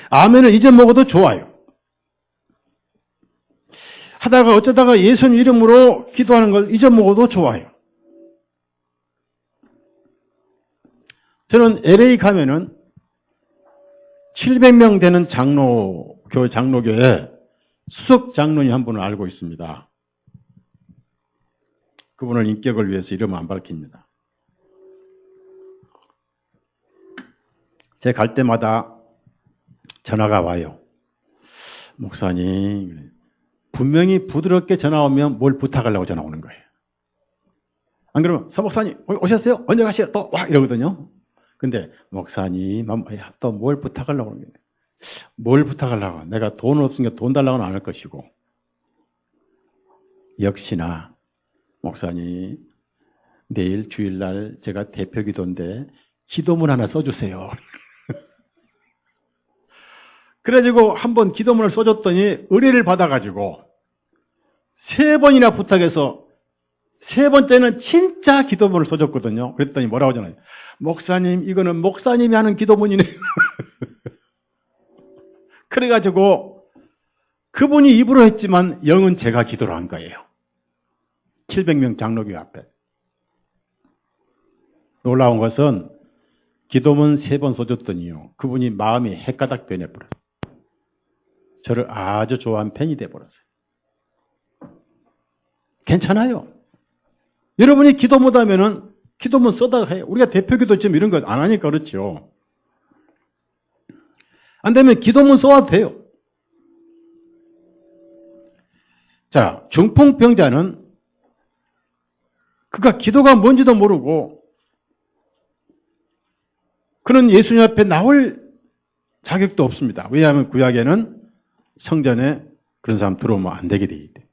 아멘을 잊어먹어도 좋아요. 하다가 어쩌다가 예수님 이름으로 기도하는 걸 잊어먹어도 좋아요. 저는 LA 가면은 700명 되는 장로교회 수석 장로님 한 분을 알고 있습니다. 그분을 인격을 위해서 이름을 안 밝힙니다. 제가 갈 때마다 전화가 와요. 목사님, 분명히 부드럽게 전화 오면 뭘 부탁하려고 전화 오는 거예요. 안 그러면 서목사님 오셨어요? 언제 가시요? 또 와 이러거든요. 근데 목사님 또 뭘 부탁하려고 하는 거예요. 뭘 부탁하려고? 내가 돈 없으니까 돈 달라고는 안 할 것이고 역시나 목사님 내일 주일날 제가 대표 기도인데 기도문 하나 써주세요. 그래가지고 한번 기도문을 써줬더니 의뢰를 받아가지고 3번이나 부탁해서 3번째는 진짜 기도문을 써줬거든요. 그랬더니 뭐라고 하잖아요. 목사님 이거는 목사님이 하는 기도문이네요. 그래가지고 그분이 입으로 했지만 영은 제가 기도를 한 거예요. 700명 장로교회 앞에. 놀라운 것은 기도문 3번 써줬더니요. 그분이 마음이 헷가닥 변해버렸어요. 저를 아주 좋아하는 팬이 돼버렸어요. 괜찮아요. 여러분이 기도 못하면은 기도문 써다가 해요. 우리가 대표기도 지금 이런 거 안 하니까 그렇죠. 안 되면 기도문 써와도 돼요. 자, 중풍병자는 그가 기도가 뭔지도 모르고 그는 예수님 앞에 나올 자격도 없습니다. 왜냐하면 구약에는 성전에 그런 사람 들어오면 안 되게 돼 있대.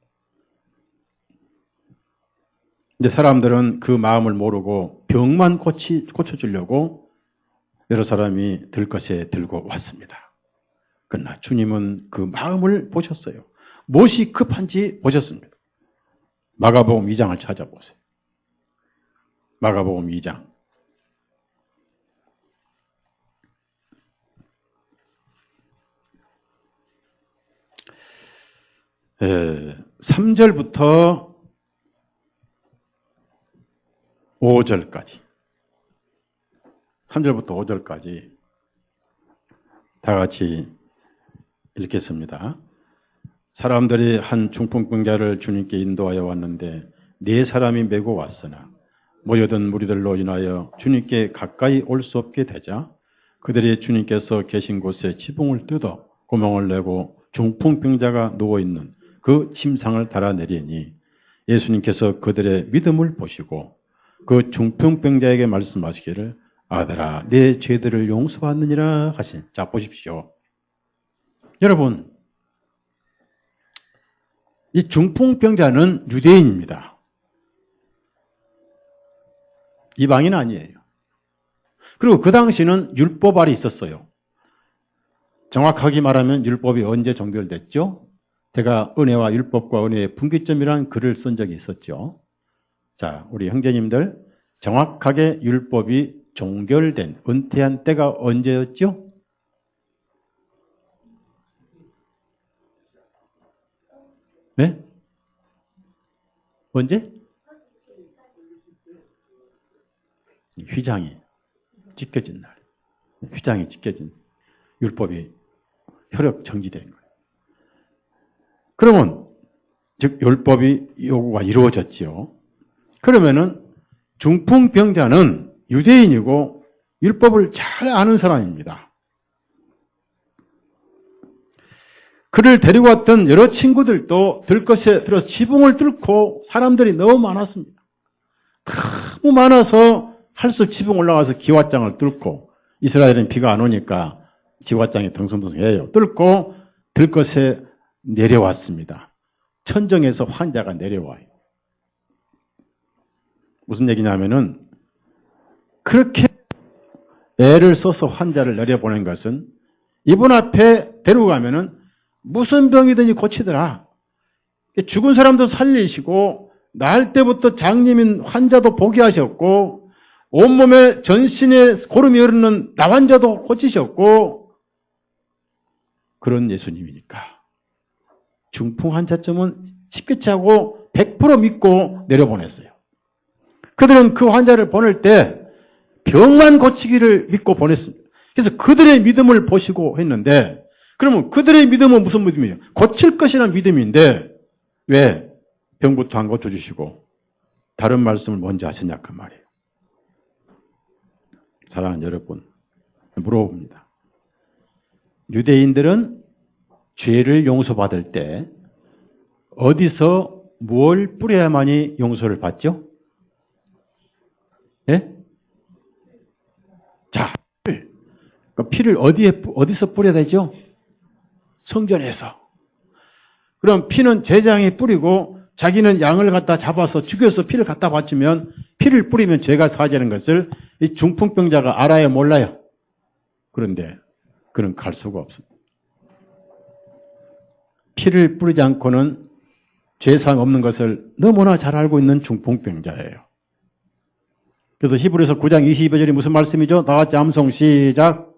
이제 사람들은 그 마음을 모르고 병만 고쳐주려고 여러 사람이 들 것에 들고 왔습니다. 그러나 주님은 그 마음을 보셨어요. 무엇이 급한지 보셨습니다. 마가복음 2장을 찾아보세요. 마가복음 2장. 3절부터 5절까지. 3절부터 5절까지 다 같이 읽겠습니다. 사람들이 한 중풍병자를 주님께 인도하여 왔는데 네 사람이 메고 왔으나 모여든 무리들로 인하여 주님께 가까이 올 수 없게 되자 그들이 주님께서 계신 곳에 지붕을 뜯어 구멍을 내고 중풍병자가 누워있는 그 침상을 달아내리니 예수님께서 그들의 믿음을 보시고 그 중풍병자에게 말씀하시기를 아들아 내 죄들을 용서받느니라 하신. 자 보십시오. 여러분 이 중풍병자는 유대인입니다. 이방인 아니에요. 그리고 그 당시는 율법 아래 있었어요. 정확하게 말하면 율법이 언제 종결됐죠? 제가 은혜와 율법과 은혜의 분기점이라는 글을 쓴 적이 있었죠. 자, 우리 형제님들 정확하게 율법이 종결된, 은퇴한 때가 언제였죠? 네? 언제? 휘장이 찢겨진 날. 휘장이 찢겨진 율법이 효력 정지된 거예요. 그러면 즉 율법이 요구가 이루어졌지요. 그러면은 중풍병자는 유대인이고 율법을 잘 아는 사람입니다. 그를 데리고 왔던 여러 친구들도 들것에 들어 지붕을 뚫고 사람들이 너무 많았습니다. 너무 많아서 할 수 지붕 올라가서 기왓장을 뚫고 이스라엘은 비가 안 오니까 기왓장이 덩성덩성해요. 뚫고 들것에 내려왔습니다. 천정에서 환자가 내려와요. 무슨 얘기냐면은 그렇게 애를 써서 환자를 내려보낸 것은 이분 앞에 데리고 가면은 무슨 병이든지 고치더라. 죽은 사람도 살리시고 날 때부터 장님인 환자도 보게 하셨고 온몸에 전신에 고름이 흐르는 나환자도 고치셨고 그런 예수님이니까 중풍 환자쯤은 쉽게 하고 100% 믿고 내려보냈어요. 그들은 그 환자를 보낼 때 병만 고치기를 믿고 보냈습니다. 그래서 그들의 믿음을 보시고 했는데 그러면 그들의 믿음은 무슨 믿음이에요? 고칠 것이라는 믿음인데 왜 병부터 안 고쳐주시고 다른 말씀을 먼저 하셨냐 그 말이에요. 사랑하는 여러분 물어봅니다. 유대인들은 죄를 용서받을 때 어디서 뭘 뿌려야만이 용서를 받죠? 예? 자, 피를 어디서 뿌려야 되죠? 성전에서. 그럼 피는 제장이 뿌리고 자기는 양을 갖다 잡아서 죽여서 피를 갖다 바치면 피를 뿌리면 죄가 사하는 것을 이 중풍병자가 알아요, 몰라요? 그런데 그는 갈 수가 없습니다. 피를 뿌리지 않고는 죄상 없는 것을 너무나 잘 알고 있는 중풍병자예요. 그래서 히브리서 9장 22절이 무슨 말씀이죠? 다 같이 암송 시작.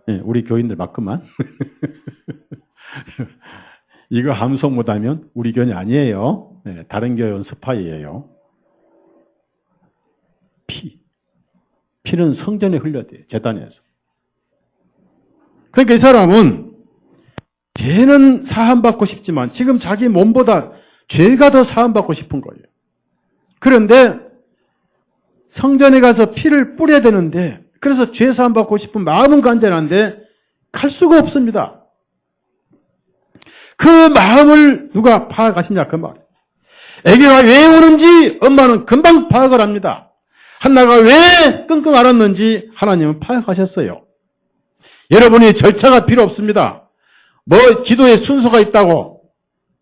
네, 우리 교인들 맞구만. 이거 함성 못하면 우리 교인이 아니에요. 네, 다른 교회는 스파이예요. 피는 성전에 흘려야 돼요. 제단에서. 그러니까 이 사람은 죄는 사함받고 싶지만 지금 자기 몸보다 죄가 더 사함받고 싶은 거예요. 그런데 성전에 가서 피를 뿌려야 되는데 그래서 죄 사함받고 싶은 마음은 간절한데 갈 수가 없습니다. 그 마음을 누가 파악하시냐 그 말. 아기가 왜 우는지 엄마는 금방 파악을 합니다. 한나가 왜 끙끙 앓았는지 하나님은 파악하셨어요. 여러분이 절차가 필요 없습니다. 뭐 기도에 순서가 있다고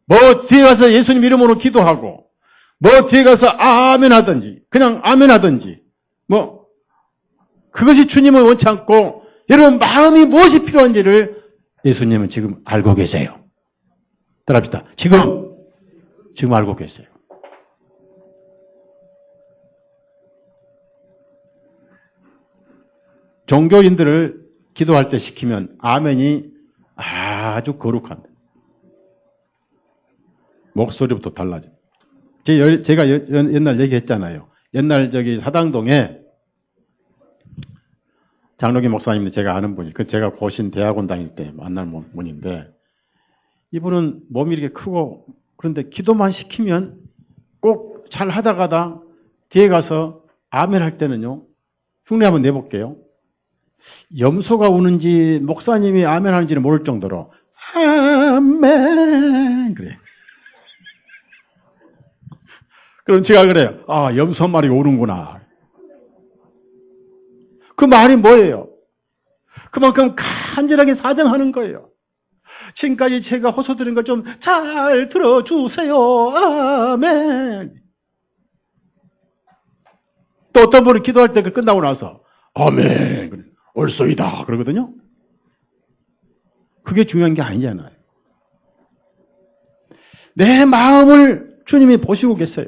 뭐 뒤에 가서 예수님 이름으로 기도하고 뭐 뒤에 가서 아멘 하든지 그냥 아멘 하든지 뭐 그것이 주님은 원치 않고 여러분 마음이 무엇이 필요한지를 예수님은 지금 알고 계세요. 따라합시다. 지금 알고 계세요. 종교인들을 기도할 때 시키면 아멘이 아주 거룩합니다. 목소리부터 달라져요. 제가 옛날 얘기했잖아요. 옛날 저기 사당동에 장로기 목사님인데 제가 아는 분이, 제가 고신 대학원 다닐 때 만난 분인데, 이분은 몸이 이렇게 크고, 그런데 기도만 시키면 꼭 잘 하다가다 뒤에 가서 아멘 할 때는요, 흉내 한번 내볼게요. 염소가 우는지 목사님이 아멘 하는지는 모를 정도로 아멘 그래. 그럼 제가 그래요. 아, 염소 한 마리가 우는구나. 그 말이 뭐예요? 그만큼 간절하게 사정하는 거예요. 지금까지 제가 호소드린 걸 좀 잘 들어주세요. 아멘. 또 어떤 분이 기도할 때 끝나고 나서 아멘. 옳소이다. 그러거든요. 그게 중요한 게 아니잖아요. 내 마음을 주님이 보시고 계세요.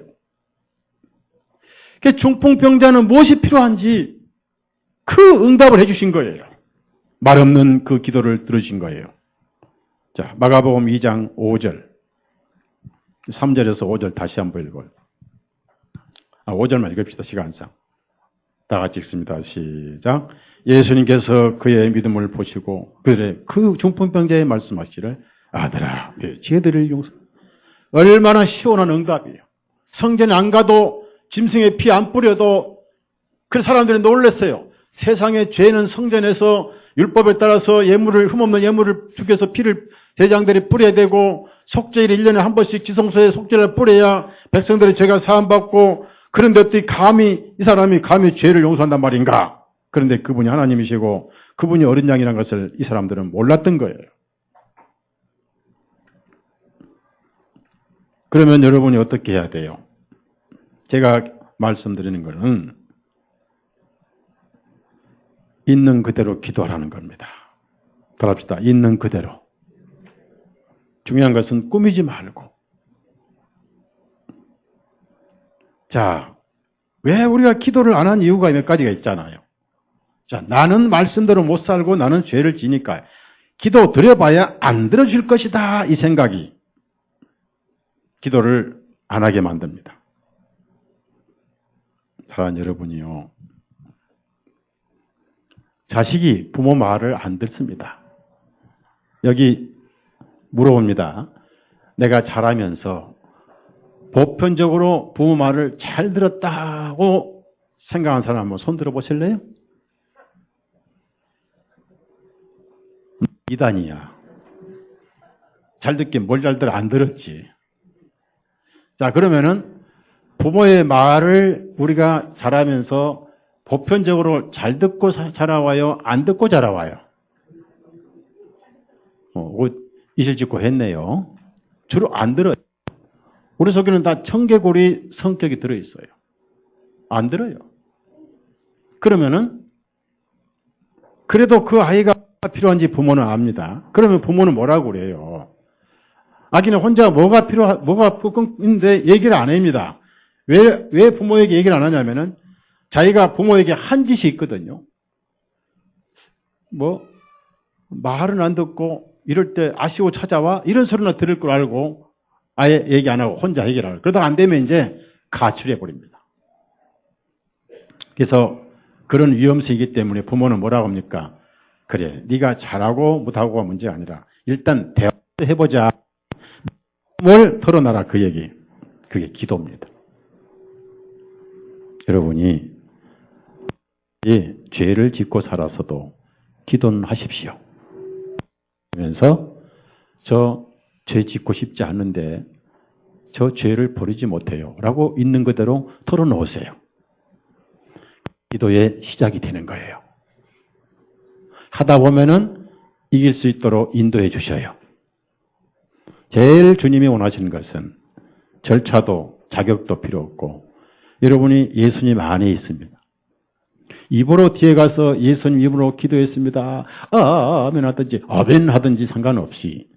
중풍병자는 무엇이 필요한지 그 응답을 해주신 거예요. 말 없는 그 기도를 들으신 거예요. 자, 마가복음 2장 5절. 3절에서 5절 다시 한번 읽어요. 5절만 읽읍시다, 시간상. 다 같이 읽습니다. 시작. 예수님께서 그의 믿음을 보시고, 그 중풍병자의 말씀하시기를, 아들아, 내 죄들을 용서. 얼마나 시원한 응답이에요. 성전에 안 가도, 짐승의 피 안 뿌려도, 그 사람들이 놀랐어요. 세상의 죄는 성전에서 율법에 따라서 흠없는 예물을 죽여서 피를 대장들이 뿌려야 되고, 속죄일 1년에 한 번씩 지성소에 속죄를 뿌려야 백성들의 죄가 사함받고, 그런데 어떻게 이 사람이 감히 죄를 용서한단 말인가? 그런데 그분이 하나님이시고 그분이 어린 양이라는 것을 이 사람들은 몰랐던 거예요. 그러면 여러분이 어떻게 해야 돼요? 제가 말씀드리는 것은 있는 그대로 기도하라는 겁니다. 돌아봅시다. 있는 그대로. 중요한 것은 꾸미지 말고. 자, 왜 우리가 기도를 안 한 이유가 몇 가지가 있잖아요. 자, 나는 말씀대로 못 살고 나는 죄를 지니까 기도 드려봐야 안 들어줄 것이다. 이 생각이 기도를 안 하게 만듭니다. 사랑하는 여러분이요. 자식이 부모 말을 안 듣습니다. 여기 물어봅니다. 내가 자라면서 보편적으로 부모 말을 잘 들었다고 생각하는 사람 한번 손 들어보실래요? 이단이야. 잘 듣긴 뭘 잘 들어, 안 들었지. 자, 그러면은 부모의 말을 우리가 자라면서 보편적으로 잘 듣고 자라와요? 안 듣고 자라와요? 옷 이실 짓고 했네요. 주로 안 들어요. 우리 속에는 다 청개구리 성격이 들어있어요. 안 들어요. 그러면은 그래도 그 아이가 필요한지 부모는 압니다. 그러면 부모는 뭐라고 그래요? 아기는 혼자 뭐가 있는데 얘기를 안 합니다. 왜 부모에게 얘기를 안 하냐면은 자기가 부모에게 한 짓이 있거든요. 말은 안 듣고 이럴 때 아쉬워 찾아와 이런 소리나 들을 걸 알고 아예 얘기 안 하고 혼자 해결하고 그러다 안 되면 이제 가출해 버립니다. 그래서 그런 위험성이기 때문에 부모는 뭐라고 합니까? 그래, 네가 잘하고 못하고가 문제가 아니라 일단 대화를 해보자. 뭘 털어놔라 그 얘기. 그게 기도입니다. 여러분이 죄를 짓고 살아서도 기도는 하십시오. 그러면서 저 죄 짓고 싶지 않은데 저 죄를 버리지 못해요. 라고 있는 그대로 털어놓으세요. 기도의 시작이 되는 거예요. 하다 보면은 이길 수 있도록 인도해 주셔요. 제일 주님이 원하시는 것은 절차도 자격도 필요 없고 여러분이 예수님 안에 있습니다. 입으로 뒤에 가서 예수님 입으로 기도했습니다. 아멘 하든지 아멘 하든지 상관없이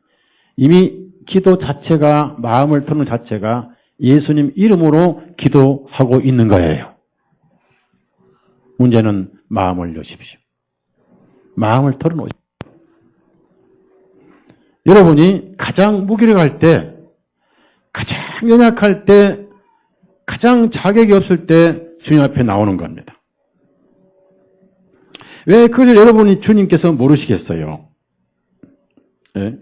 이미 기도 자체가 마음을 터는 자체가 예수님 이름으로 기도하고 있는 거예요. 문제는 마음을 여십시오. 마음을 털어놓으십시오. 여러분이 가장 무기력할 때, 가장 연약할 때 가장 자격이 없을 때 주님 앞에 나오는 겁니다. 왜 그걸 여러분이 주님께서 모르시겠어요? 네?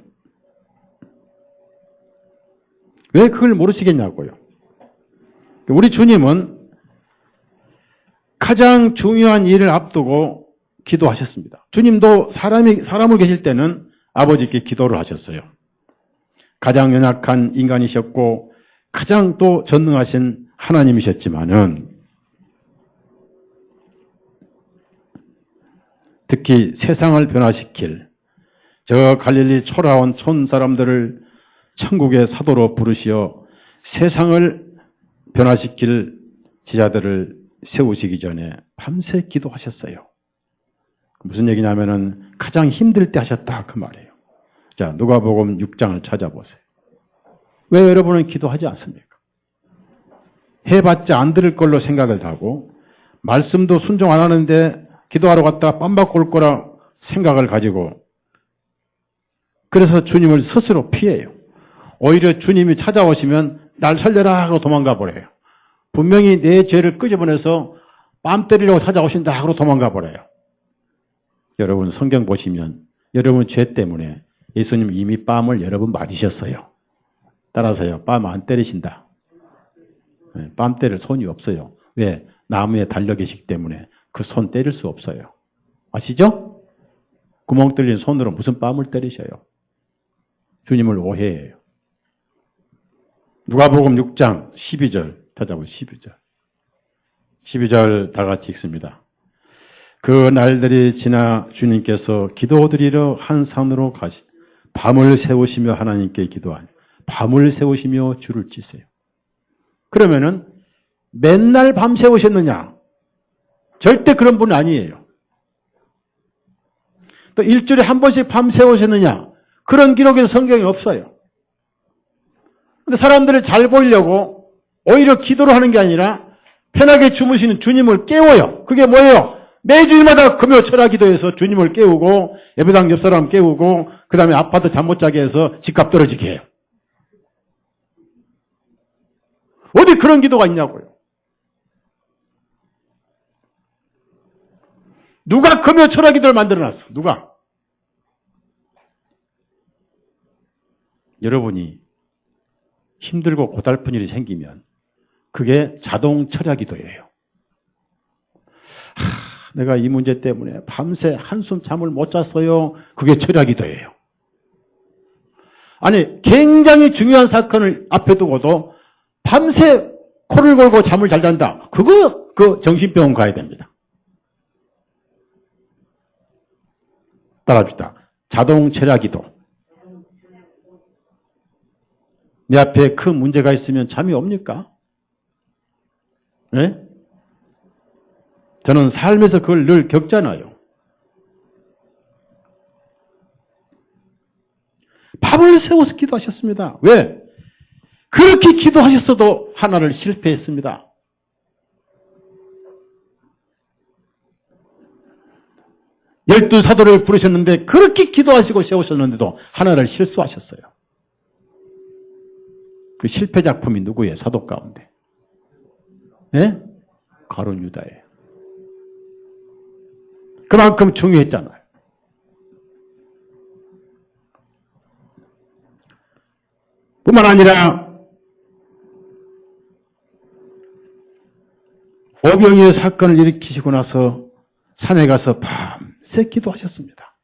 왜 그걸 모르시겠냐고요? 우리 주님은 가장 중요한 일을 앞두고 기도하셨습니다. 주님도 사람을 계실 때는 아버지께 기도를 하셨어요. 가장 연약한 인간이셨고 가장 또 전능하신 하나님이셨지만은 특히 세상을 변화시킬 저 갈릴리 초라한 촌 사람들을 천국의 사도로 부르시어 세상을 변화시킬 제자들을 세우시기 전에 밤새 기도하셨어요. 무슨 얘기냐면은 가장 힘들 때 하셨다 그 말이에요. 자, 누가복음 6장을 찾아보세요. 왜 여러분은 기도하지 않습니까? 해봤자 안 들을 걸로 생각을 하고 말씀도 순종 안 하는데 기도하러 갔다가 빰 받고 올 거라 생각을 가지고 그래서 주님을 스스로 피해요. 오히려 주님이 찾아오시면 날 살려라 하고 도망가 버려요. 분명히 내 죄를 끄집어내서 뺨 때리려고 찾아오신다 하고 도망가 버려요. 여러분 성경 보시면 여러분 죄 때문에 예수님 이미 뺨을 여러 번 맞으셨어요. 따라서요. 뺨 안 때리신다. 뺨 때릴 손이 없어요. 왜? 나무에 달려 계시기 때문에 그 손 때릴 수 없어요. 아시죠? 구멍 뚫린 손으로 무슨 뺨을 때리셔요. 주님을 오해해요. 누가복음 6장 12절 찾아보세요. 12절 다 같이 읽습니다. 그 날들이 지나 주님께서 기도드리러 한 산으로 밤을 세우시며 하나님께 기도하니 밤을 세우시며 줄을 치세요. 그러면은 맨날 밤 세우셨느냐? 절대 그런 분 아니에요. 또 일주일에 한 번씩 밤 세우셨느냐? 그런 기록에는 성경에 없어요. 근데 사람들을 잘 보이려고 오히려 기도를 하는 게 아니라 편하게 주무시는 주님을 깨워요. 그게 뭐예요? 매주일마다 금요 철야 기도해서 주님을 깨우고 예배당 옆 사람 깨우고 그 다음에 아파트 잠 못 자게 해서 집값 떨어지게 해요. 어디 그런 기도가 있냐고요. 누가 금요 철야 기도를 만들어놨어? 누가? 여러분이 힘들고 고달픈 일이 생기면 그게 자동 철야 기도예요. 내가 이 문제 때문에 밤새 한숨 잠을 못 잤어요. 그게 철야 기도예요. 아니 굉장히 중요한 사건을 앞에 두고도 밤새 코를 골고 잠을 잘 잔다. 그 정신병원 가야 됩니다. 따라합시다. 자동 철야 기도. 내 앞에 큰 문제가 있으면 잠이 옵니까? 네? 저는 삶에서 그걸 늘 겪잖아요. 밤을 세워서 기도하셨습니다. 왜? 그렇게 기도하셨어도 하나를 실패했습니다. 열두 사도를 부르셨는데 그렇게 기도하시고 세우셨는데도 하나를 실수하셨어요. 그 실패 작품이 누구예요? 사도 가운데. 네? 가룟 유다예요. 그만큼 중요했잖아요. 뿐만 아니라 오병이의 사건을 일으키시고 나서 산에 가서 밤새 기도하셨습니다.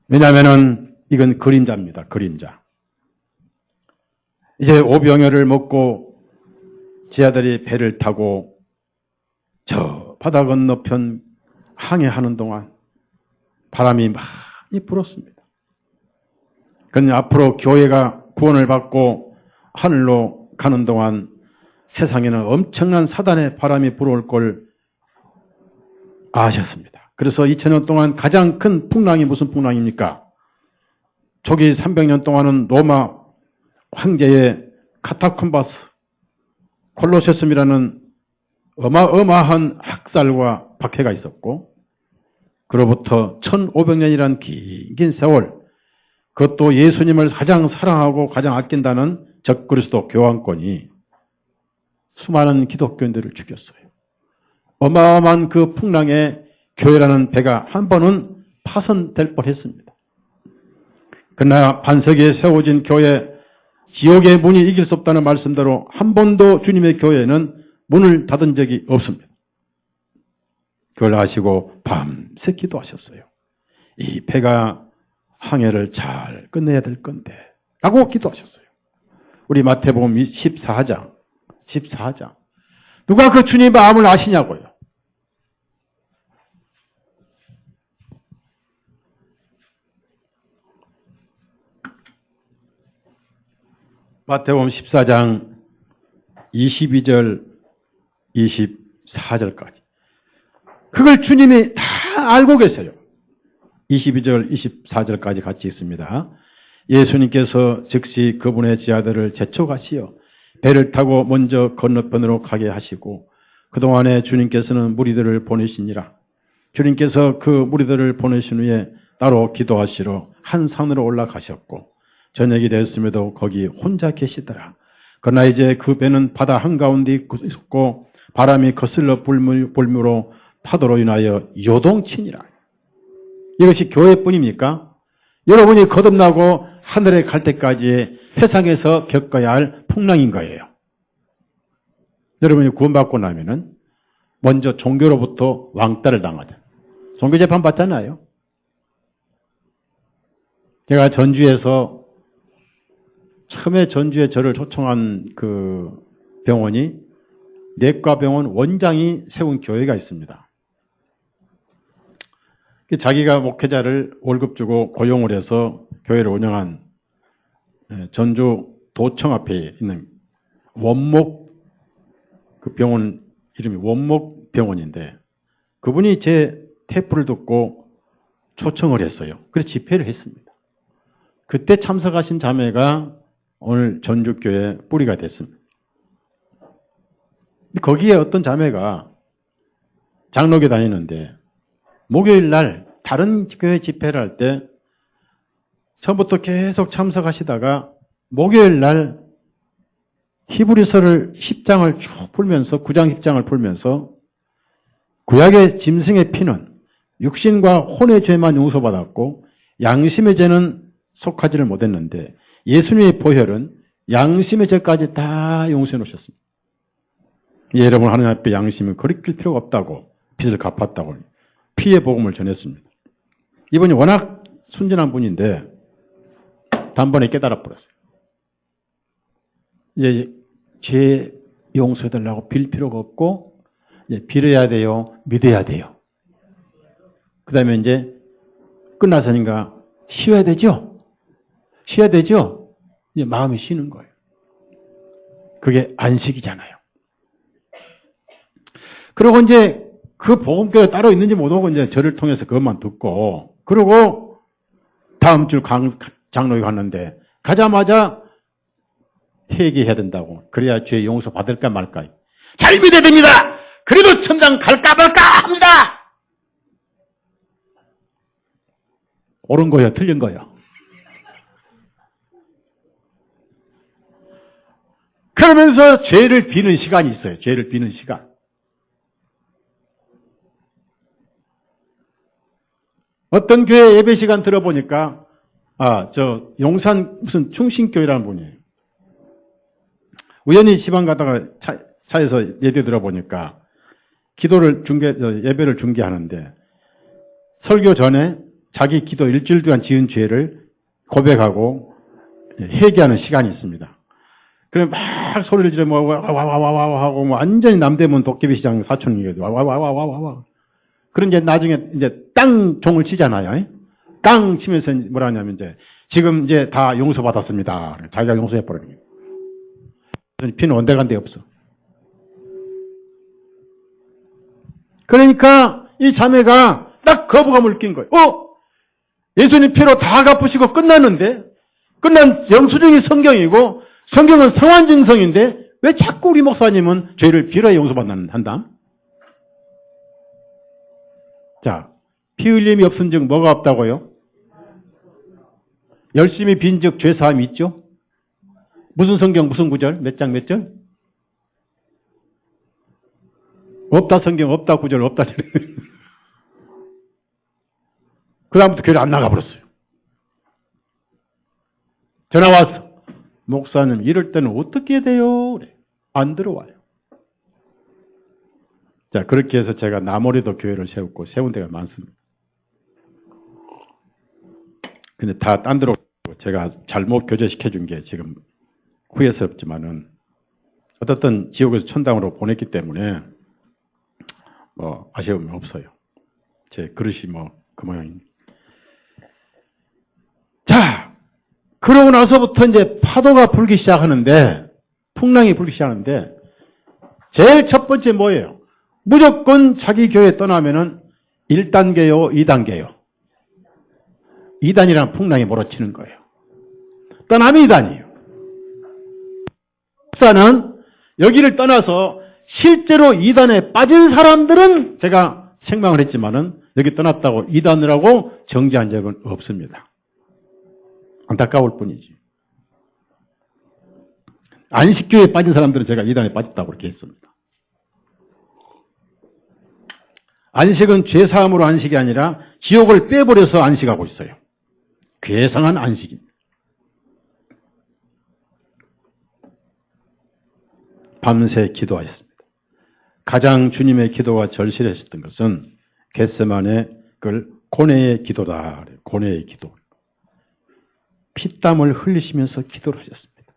왜냐하면 이건 그림자입니다. 그림자. 이제 오병이어를 먹고 제자들이 배를 타고 저 바다 건너편 항해하는 동안 바람이 많이 불었습니다. 그런데 앞으로 교회가 구원을 받고 하늘로 가는 동안 세상에는 엄청난 사단의 바람이 불어올 걸 아셨습니다. 그래서 2000년 동안 가장 큰 풍랑이 무슨 풍랑입니까? 초기 300년 동안은 로마 황제의 카타콤바스 콜로세움이라는 어마어마한 학살과 박해가 있었고 그로부터 1500년이라는 긴 세월 그것도 예수님을 가장 사랑하고 가장 아낀다는 적그리스도 교황권이 수많은 기독교인들을 죽였어요. 어마어마한 그 풍랑에 교회라는 배가 한 번은 파손될 뻔했습니다. 그러나 반석에 세워진 교회, 지옥의 문이 이길 수 없다는 말씀대로 한 번도 주님의 교회는 문을 닫은 적이 없습니다. 그걸 아시고 밤새 기도하셨어요. 이 배가 항해를 잘 끝내야 될 건데 라고 기도하셨어요. 우리 마태복음 14장 누가 그 주님의 마음을 아시냐고요. 마태복음 14장 22절 24절까지 그걸 주님이 다 알고 계세요. 22절 24절까지 같이 있습니다. 예수님께서 즉시 그분의 제자들을 재촉하시어 배를 타고 먼저 건너편으로 가게 하시고 그동안에 주님께서는 무리들을 보내시니라. 주님께서 그 무리들을 보내신 후에 따로 기도하시러 한 산으로 올라가셨고 저녁이 되었음에도 거기 혼자 계시더라. 그러나 이제 그 배는 바다 한가운데 있었고 바람이 거슬러 불므로 파도로 인하여 요동치니라. 이것이 교회뿐입니까? 여러분이 거듭나고 하늘에 갈 때까지 세상에서 겪어야 할 풍랑인 거예요. 여러분이 구원받고 나면은 먼저 종교로부터 왕따를 당하잖아요. 종교재판 받잖아요. 제가 전주에서 처음에 전주에 저를 초청한 그 병원이 내과병원 원장이 세운 교회가 있습니다. 자기가 목회자를 월급 주고 고용을 해서 교회를 운영한 전주 도청 앞에 있는 원목 그 병원 이름이 원목 병원인데 그분이 제 테이프를 듣고 초청을 했어요. 그래서 집회를 했습니다. 그때 참석하신 자매가 오늘 전주교회 뿌리가 됐습니다. 거기에 어떤 자매가 장로교 다니는데 목요일 날 다른 교회 집회를 할 때 처음부터 계속 참석하시다가 목요일 날 히브리서를 10장을 쭉 풀면서 9장 10장을 풀면서 구약의 짐승의 피는 육신과 혼의 죄만 용서받았고 양심의 죄는 속하지를 못했는데 예수님의 보혈은 양심의 죄까지 다 용서해 놓으셨습니다. 여러분 하나님 앞에 양심은 거리낄 필요가 없다고 빚을 갚았다고 피의 복음을 전했습니다. 이분이 워낙 순진한 분인데 단번에 깨달아 버렸어요. 이제 죄 용서해달라고 빌 필요가 없고 이제 빌어야 돼요. 믿어야 돼요. 그 다음에 이제 끝나서니까 쉬어야 되죠? 쉬어야 되죠? 이제 마음이 쉬는 거예요. 그게 안식이잖아요. 그리고 이제 그 복음교회 따로 있는지 못 오고 이제 저를 통해서 그것만 듣고 그리고 다음 주 장로에 갔는데 가자마자 회개해야 된다고. 그래야 죄 용서 받을까 말까. 잘 믿어야 됩니다. 그래도 천당 갈까 말까 합니다. 옳은 거예요? 틀린 거예요? 그러면서 죄를 비는 시간이 있어요. 죄를 비는 시간. 어떤 교회 예배 시간 들어보니까 용산 무슨 충신교회라는 분이에요. 우연히 시방 가다가 차에서 예배 들어보니까 예배를 중계하는데 설교 전에 자기 기도 일주일 동안 지은 죄를 고백하고 회개하는 시간이 있습니다. 그럼 막 소리를 지르고 와와와와 하고 완전히 남대문 도깨비 시장 사촌이거든요. 와와와와와. 그런 이제 나중에 이제 땅 종을 치잖아요. 땅 치면서 뭐라 하냐면 지금 이제 다 용서받았습니다. 자기가 용서해버리는 거예요. 피는 온데간데 없어. 그러니까 이 자매가 딱 거부감을 낀 거예요. 예수님 피로 다 갚으시고 끝났는데 끝난 영수증이 성경이고 성경은 성환증성인데 왜 자꾸 우리 목사님은 죄를 빌어야 용서받는다? 자, 피 흘림이 없은 즉 뭐가 없다고요? 열심히 빈 즉 죄사함이 있죠? 무슨 성경 무슨 구절? 몇 장 몇 절? 없다 성경, 없다 구절, 없다. 그 다음부터 교회를 안 나가버렸어요. 전화 왔어. 목사님, 이럴 때는 어떻게 해야 돼요? 그래. 안 들어와요. 자, 그렇게 해서 제가 나머리도 교회를 세웠고, 세운 데가 많습니다. 근데 다 딴 데로 제가 잘못 교제시켜준 게 지금 후회스럽지만은, 어떻든 지옥에서 천당으로 보냈기 때문에, 아쉬움이 없어요. 제 그릇이 그 모양입니다. 자, 그러고 나서부터 이제 파도가 불기 시작하는데, 풍랑이 불기 시작하는데, 제일 첫 번째 뭐예요? 무조건 자기 교회 떠나면은 1단계요, 2단계요. 2단이라는 풍랑이 몰아치는 거예요. 떠나면 2단이에요. 목사는 여기를 떠나서 실제로 2단에 빠진 사람들은 제가 생방을 했지만은 여기 떠났다고 2단이라고 정지한 적은 없습니다. 안타까울 뿐이지. 안식교에 빠진 사람들은 제가 2단에 빠졌다고 그렇게 했습니다. 안식은 죄사함으로 안식이 아니라 지옥을 빼버려서 안식하고 있어요. 괴상한 안식입니다. 밤새 기도하였습니다. 가장 주님의 기도가 절실했었던 것은 겟세마네 고뇌의 기도다. 고뇌의 기도. 피땀을 흘리시면서 기도를 하셨습니다.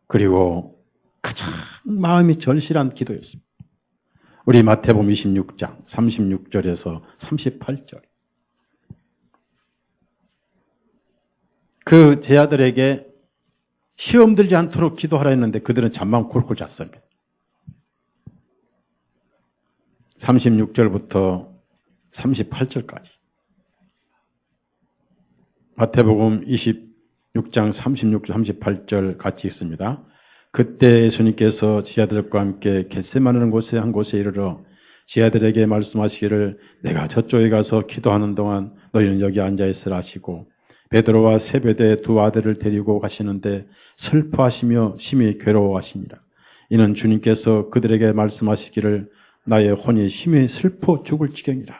그리고 가장 마음이 절실한 기도였습니다. 우리 마태복음 26장 36절에서 38절. 그 제 아들에게 시험 들지 않도록 기도하라 했는데 그들은 잠만 콜콜 잤습니다. 36절부터 38절까지. 마태복음 26장 36절 38절 같이 있습니다. 그때 예수님께서 지아들과 함께 겟세마네 곳에 한 곳에 이르러 지아들에게 말씀하시기를 내가 저쪽에 가서 기도하는 동안 너희는 여기 앉아 있으라 하시고 베드로와 세베대 두 아들을 데리고 가시는데 슬퍼하시며 심히 괴로워하시니라. 이는 주님께서 그들에게 말씀하시기를 나의 혼이 심히 슬퍼 죽을 지경이라.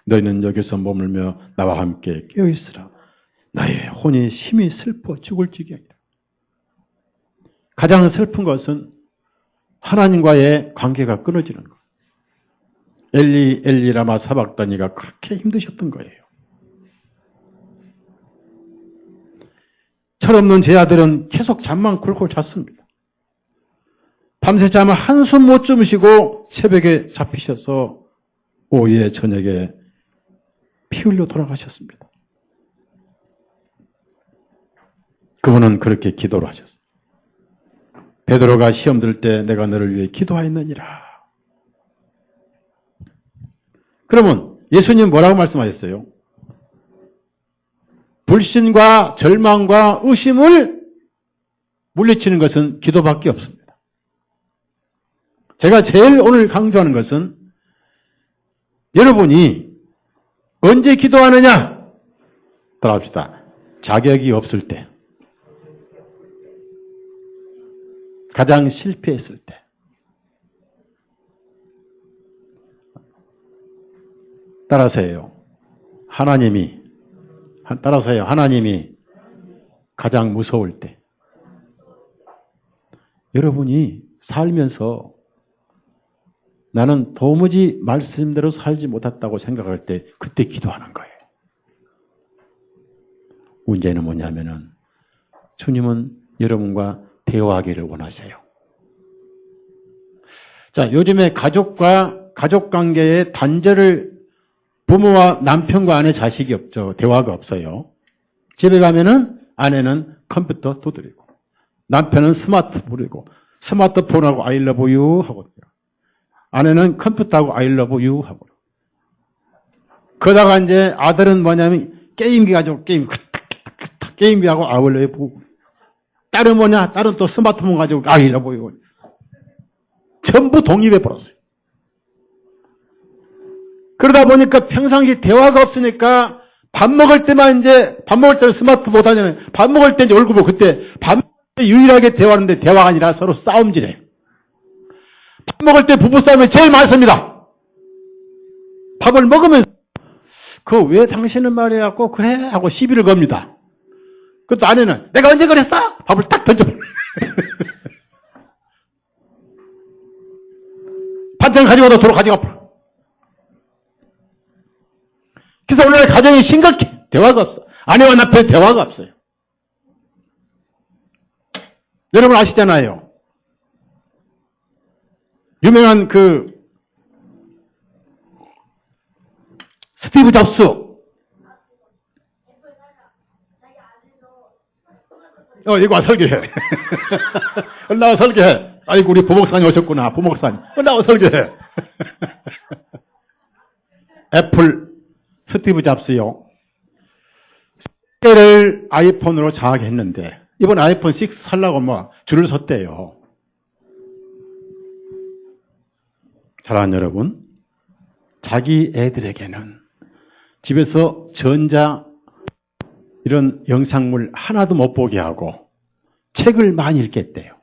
너희는 여기서 머물며 나와 함께 깨어있으라. 나의 혼이 심히 슬퍼 죽을 지경이라. 가장 슬픈 것은 하나님과의 관계가 끊어지는 것. 엘리 엘리 라마 사박다니가 그렇게 힘드셨던 거예요. 철없는 제 아들은 계속 잠만 굴고 잤습니다. 밤새 잠을 한숨 못 주무시고 새벽에 잡히셔서 오후에 저녁에 피 흘려 돌아가셨습니다. 그분은 그렇게 기도를 하셨어요. 베드로가 시험 들 때 내가 너를 위해 기도하였느니라. 그러면 예수님 뭐라고 말씀하셨어요? 불신과 절망과 의심을 물리치는 것은 기도밖에 없습니다. 제가 제일 오늘 강조하는 것은 여러분이 언제 기도하느냐? 따라합시다. 자격이 없을 때. 가장 실패했을 때. 따라서요. 하나님이 가장 무서울 때. 여러분이 살면서 나는 도무지 말씀대로 살지 못했다고 생각할 때 그때 기도하는 거예요. 문제는 뭐냐면은 주님은 여러분과 대화하기를 원하세요. 자, 요즘에 가족 관계의 단절을 부모와 남편과 아내 자식이 없죠. 대화가 없어요. 집에 가면은 아내는 컴퓨터 두드리고 남편은 스마트폰하고 I love you 하고 아내는 컴퓨터하고 I love you 하고 그러다가 이제 아들은 뭐냐면 게임기 가지고 게임기하고 I love you 딸은 뭐냐? 딸은 또 스마트폰 가지고 I love you 전부 독립해버렸어요. 그러다 보니까 평상시 대화가 없으니까 밥 먹을 때는 스마트폰 하잖아요. 밥 먹을 때 이제 얼굴 보고 그때 밥 먹을 때 유일하게 대화하는데 대화가 아니라 서로 싸움질해요. 밥 먹을 때 부부싸움이 제일 많습니다. 밥을 먹으면 그 왜 당신은 말이야 꼭 그래 하고 시비를 겁니다. 그것도 아내는 내가 언제 그랬어? 밥을 딱 던져버려. 반찬 가져가다 도로 가져가 버려. 그래서 오늘 가정이 심각해. 대화가 없어. 아내와 남편의 대화가 없어요. 여러분 아시잖아요. 유명한 그 스티브 잡스. 이거 와 설교해. 올라와 설교해. 아이고 우리 부목사님 오셨구나. 부목사님. 올라와 설교해. 애플 스티브 잡스요. 세계를 아이폰으로 장악했는데 이번 아이폰 6 살라고 뭐 줄을 섰대요. 사랑하는 여러분, 자기 애들에게는 집에서 전자 이런 영상물 하나도 못 보게 하고 책을 많이 읽겠대요.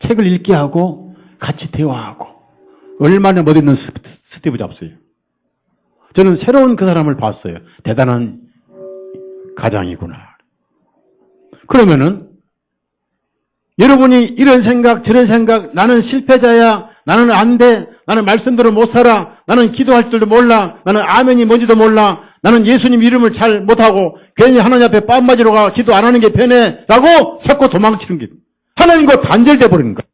책을 읽게 하고 같이 대화하고 얼마나 멋있는 스티브 잡스예요. 저는 새로운 그 사람을 봤어요. 대단한 가장이구나. 그러면은 여러분이 이런 생각 저런 생각 나는 실패자야 나는 안 돼 나는 말씀대로 못 살아 나는 기도할 줄도 몰라 나는 아멘이 뭔지도 몰라 나는 예수님 이름을 잘 못하고 괜히 하나님 앞에 뺨 맞으러 가 기도 안 하는 게 편해 라고 자꾸 도망치는 게 하나님과 단절돼 버리는 거야.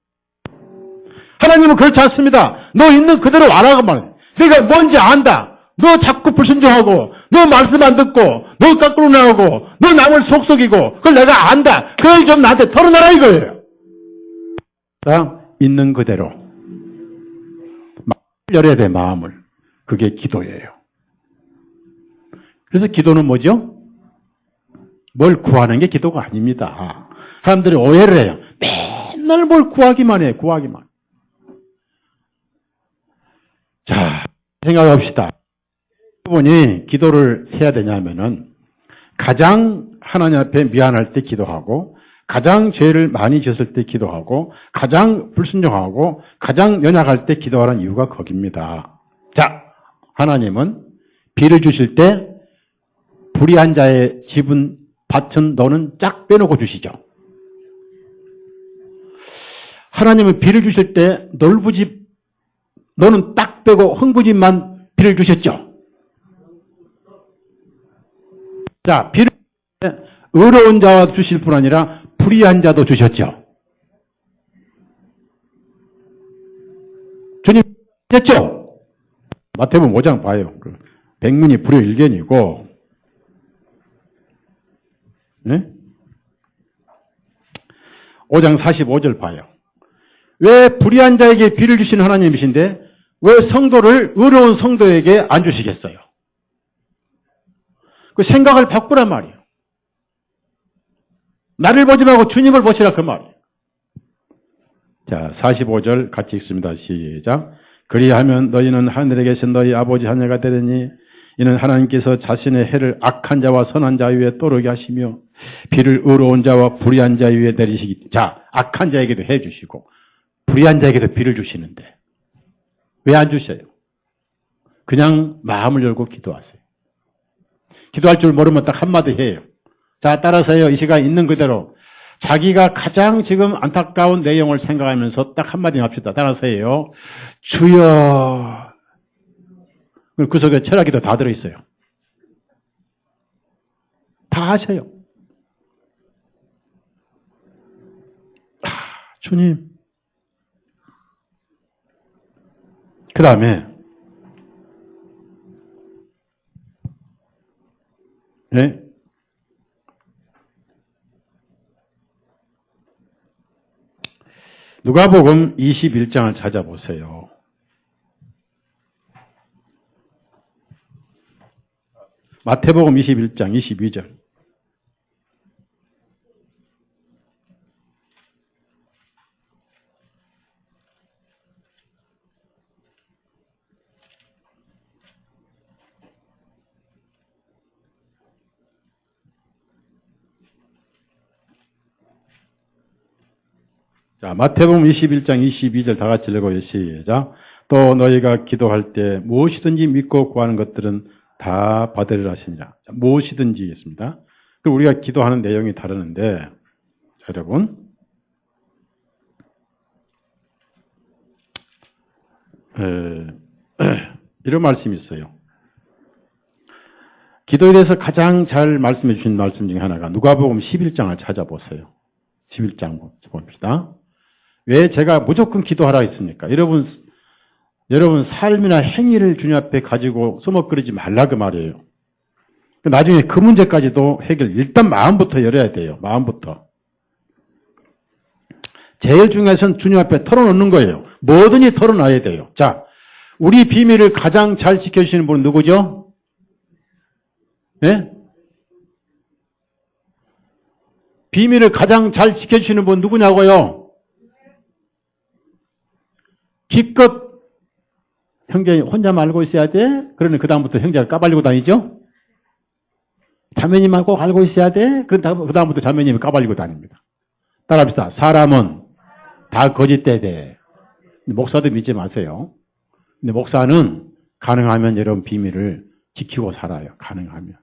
하나님은 그렇지 않습니다. 너 있는 그대로 알아가 말이야. 내가 뭔지 안다. 너 자꾸 불순종하고 너 말씀 안 듣고 너 거꾸로 나오고 너 남을 속속이고 그걸 내가 안다. 그걸 좀 나한테 털어놔라 이거예요. 자, 있는 그대로 열어야 돼 마음을. 그게 기도예요. 그래서 기도는 뭐죠? 뭘 구하는 게 기도가 아닙니다. 사람들이 오해를 해요. 맨날 뭘 구하기만 해. 구하기만. 자, 생각합시다. 여러분이 기도를 해야 되냐면은 가장 하나님 앞에 미안할 때 기도하고 가장 죄를 많이 지었을 때 기도하고 가장 불순종하고 가장 연약할 때 기도하라는 이유가 거기입니다. 자, 하나님은 비를 주실 때 불의한 자의 집은 밭은 너는 쫙 빼놓고 주시죠. 하나님은 비를 주실 때 놀부집 너는 딱 빼고 흥부집만 비를 주셨죠. 자, 비를 의로운 자와 주실 뿐 아니라 불의한 자도 주셨죠. 주님 했죠? 마태복음 5장 봐요. 백문이 불여일견이고 네? 5장 45절 봐요. 왜 불의한 자에게 비를 주시는 하나님이신데 왜 성도를 의로운 성도에게 안 주시겠어요? 그 생각을 바꾸란 말이에요. 나를 보지 말고 주님을 보시라 그 말이에요. 자, 45절 같이 읽습니다. 시작. 그리하면 너희는 하늘에 계신 너희 아버지 자녀가 되리니 이는 하나님께서 자신의 해를 악한 자와 선한 자 위에 떠오르게 하시며 비를 의로운 자와 불의한 자 위에 내리시기. 자, 악한 자에게도 해 주시고 불의한 자에게도 비를 주시는데 왜 안 주셔요? 그냥 마음을 열고 기도하세요. 기도할 줄 모르면 딱 한마디 해요. 자, 따라서 해요. 이 시간 있는 그대로. 자기가 가장 지금 안타까운 내용을 생각하면서 딱 한마디 합시다. 따라서 해요. 주여. 그 속에 철학기도 다 들어있어요. 다 하셔요. 주님. 그 다음에 네? 누가복음 21장을 찾아보세요. 마태복음 21장 22절. 자, 마태복음 21장 22절 다 같이 읽어요. 시작. 또 너희가 기도할 때 무엇이든지 믿고 구하는 것들은 다 받으리라 하시니라. 무엇이든지 있습니다. 그리고 우리가 기도하는 내용이 다르는데, 자, 여러분, 이런 말씀이 있어요. 기도에 대해서 가장 잘 말씀해 주신 말씀 중에 하나가 누가복음 11장을 찾아보세요. 11장 봅시다. 왜 제가 무조건 기도하라 했습니까? 여러분 삶이나 행위를 주님 앞에 가지고 써먹거리지 말라 그 말이에요. 나중에 그 문제까지도 일단 마음부터 열어야 돼요. 마음부터. 제일 중요한 것은 주님 앞에 털어놓는 거예요. 뭐든지 털어놔야 돼요. 자, 우리 비밀을 가장 잘 지켜주시는 분은 누구죠? 네? 비밀을 가장 잘 지켜주시는 분 누구냐고요? 기껏 형제 혼자만 알고 있어야 돼? 그러면 그 다음부터 형제가 까발리고 다니죠? 자매님만 꼭 알고 있어야 돼? 그 다음부터 자매님이 까발리고 다닙니다. 따라합시다. 사람은 다 거짓되대. 목사도 믿지 마세요. 근데 목사는 가능하면 여러분 비밀을 지키고 살아요. 가능하면.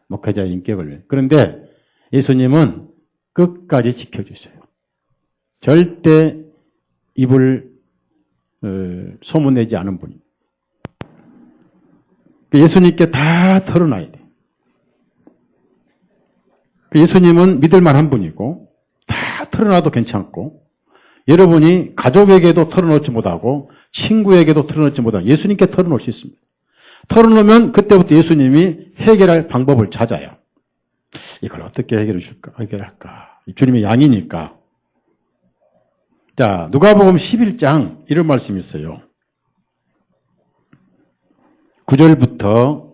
목회자의 인격을 위해. 그런데 예수님은 끝까지 지켜주세요. 절대 입을 소문내지 않은 분입니다. 예수님께 다 털어놔야 돼요. 예수님은 믿을만한 분이고 다 털어놔도 괜찮고 여러분이 가족에게도 털어놓지 못하고 친구에게도 털어놓지 못하고 예수님께 털어놓을 수 있습니다. 털어놓으면 그때부터 예수님이 해결할 방법을 찾아요. 이걸 어떻게 해결할까? 주님의 양이니까. 자, 누가복음 11장 이런 말씀이 있어요. 9절부터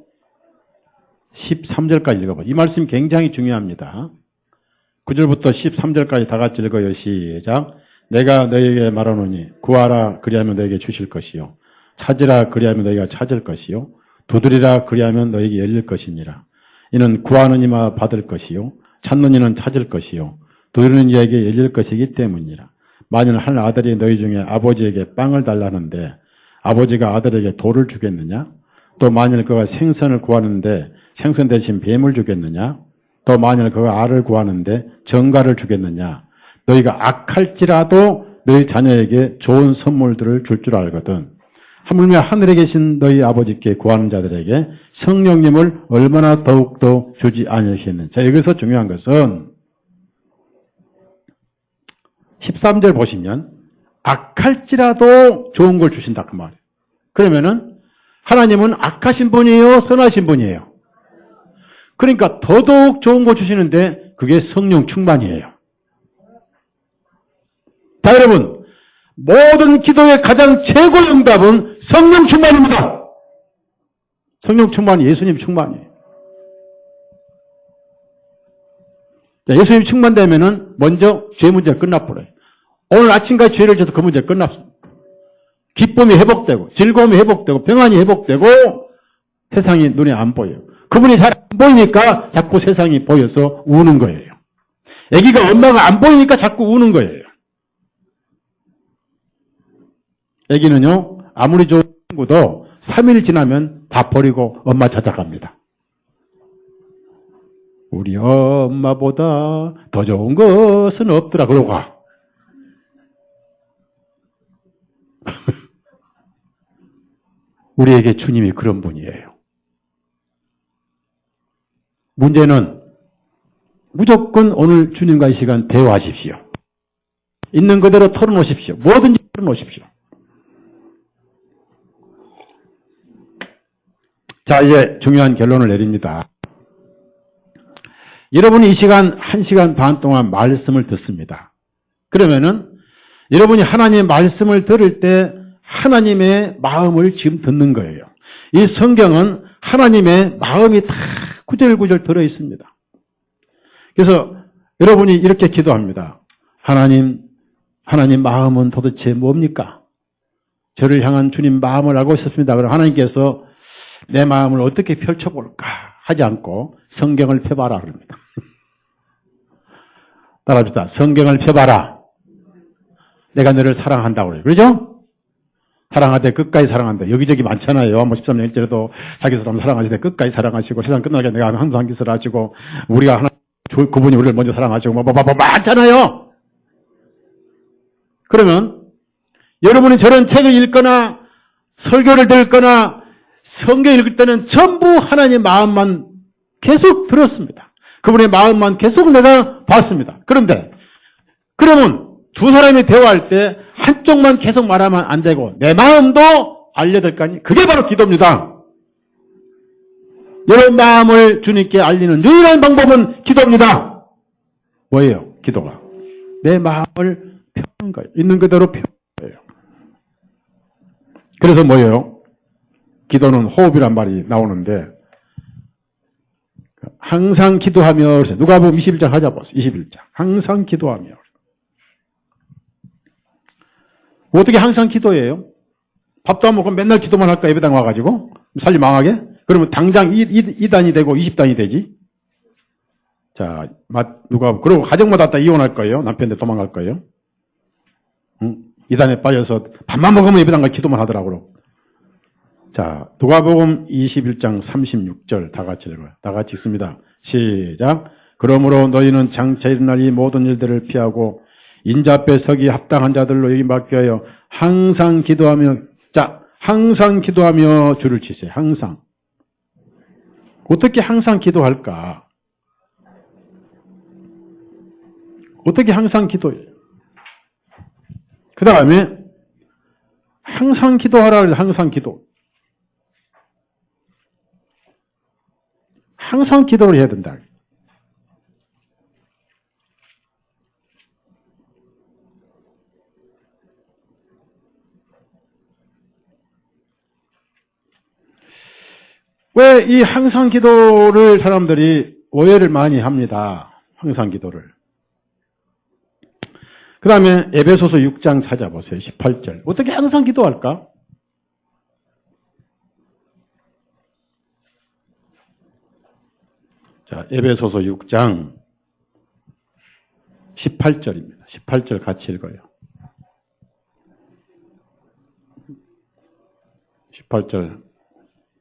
13절까지 읽어봐요. 이 말씀이 굉장히 중요합니다. 9절부터 13절까지 다 같이 읽어요. 시작. 내가 너희에게 말하노니 구하라 그리하면 너희에게 주실 것이요 찾으라 그리하면 너희가 찾을 것이요 두드리라 그리하면 너희에게 열릴 것이니라. 이는 구하는 이마 받을 것이요 찾는 이는 찾을 것이요 두드리는 이에게 열릴 것이기 때문이라. 만일 한 아들이 너희 중에 아버지에게 빵을 달라는데 아버지가 아들에게 돌을 주겠느냐? 또 만일 그가 생선을 구하는데 생선 대신 뱀을 주겠느냐? 또 만일 그가 알을 구하는데 정갈을 주겠느냐? 너희가 악할지라도 너희 자녀에게 좋은 선물들을 줄 줄 알거든. 하물며 하늘에 계신 너희 아버지께 구하는 자들에게 성령님을 얼마나 더욱더 주지 아니하시겠느냐. 자, 여기서 중요한 것은 13절 보시면 악할지라도 좋은 걸 주신다 그 말이에요. 그러면은 하나님은 악하신 분이에요? 선하신 분이에요? 그러니까 더더욱 좋은 거 주시는데 그게 성령 충만이에요. 자, 여러분, 모든 기도의 가장 최고의 응답은 성령 충만입니다. 성령 충만이 예수님 충만이에요. 자, 예수님 충만되면은 먼저 죄 문제가 끝나버려요. 오늘 아침까지 죄를 져서 그 문제가 끝났습니다. 기쁨이 회복되고 즐거움이 회복되고 평안이 회복되고 세상이 눈에 안 보여요. 그분이 잘 안 보이니까 자꾸 세상이 보여서 우는 거예요. 아기가 엄마가 안 보이니까 자꾸 우는 거예요. 아기는요 아무리 좋은 친구도 3일 지나면 다 버리고 엄마 찾아갑니다. 우리 엄마보다 더 좋은 것은 없더라 그러고 가. 우리에게 주님이 그런 분이에요. 문제는 무조건 오늘 주님과 이 시간 대화하십시오. 있는 그대로 털어놓으십시오. 뭐든지 털어놓으십시오. 자, 이제 중요한 결론을 내립니다. 여러분이 이 시간 1시간 반 동안 말씀을 듣습니다. 그러면은 여러분이 하나님의 말씀을 들을 때 하나님의 마음을 지금 듣는 거예요. 이 성경은 하나님의 마음이 다 구절구절 들어있습니다. 그래서 여러분이 이렇게 기도합니다. 하나님 마음은 도대체 뭡니까? 저를 향한 주님 마음을 알고 있었습니다. 그럼 하나님께서 내 마음을 어떻게 펼쳐볼까 하지 않고 성경을 펴봐라 그럽니다. 따라합시다. 성경을 펴봐라. 내가 너를 사랑한다고 그래요. 그러죠? 사랑하되 끝까지 사랑한다. 여기저기 많잖아요. 뭐 13년 1절에도 자기 사람 사랑하시되 끝까지 사랑하시고 세상 끝나게 내가 항상 기술 하시고 우리가 하나 그분이 우리를 먼저 사랑하시고 뭐 많잖아요. 그러면 여러분이 저런 책을 읽거나 설교를 듣거나 성경 읽을 때는 전부 하나님의 마음만 계속 들었습니다. 그분의 마음만 계속 내가 봤습니다. 그런데 그러면 두 사람이 대화할 때 한쪽만 계속 말하면 안 되고 내 마음도 알려야 될 거 아니에요. 그게 바로 기도입니다. 여러분 마음을 주님께 알리는 유일한 방법은 기도입니다. 뭐예요? 기도가. 내 마음을 표현하는 거예요. 있는 그대로 표현하는 거예요. 그래서 뭐예요? 기도는 호흡이란 말이 나오는데 항상 기도하며 누가복음 21장 하자 보세요. 21장. 항상 기도하며. 어떻게 항상 기도해요? 밥도 안 먹고 맨날 기도만 할까? 예배당 와가지고 살림 망하게? 그러면 당장 2단이 되고 20단이 되지. 자, 그리고 가정마다 다 이혼할 거예요. 남편한테 도망갈 거예요. 응? 2단에 빠져서 밥만 먹으면 예배당 가 기도만 하더라고요. 자, 누가복음 21장 36절 다 같이 읽어요. 다 같이 읽습니다. 시작. 그러므로 너희는 장차 일어날 이 모든 일들을 피하고 인자 앞에 서기 합당한 자들로 여기 맡겨요. 항상 기도하며, 자, 항상 기도하며 줄을 치세요. 항상. 어떻게 항상 기도할까? 어떻게 항상 기도해요? 그 다음에 항상 기도하라 그래서 항상 기도. 항상 기도를 해야 된다. 왜 이 항상 기도를 사람들이 오해를 많이 합니다. 항상 기도를. 그 다음에 에베소서 6장 찾아보세요. 18절. 어떻게 항상 기도할까? 자, 에베소서 6장 18절입니다. 18절 같이 읽어요. 18절.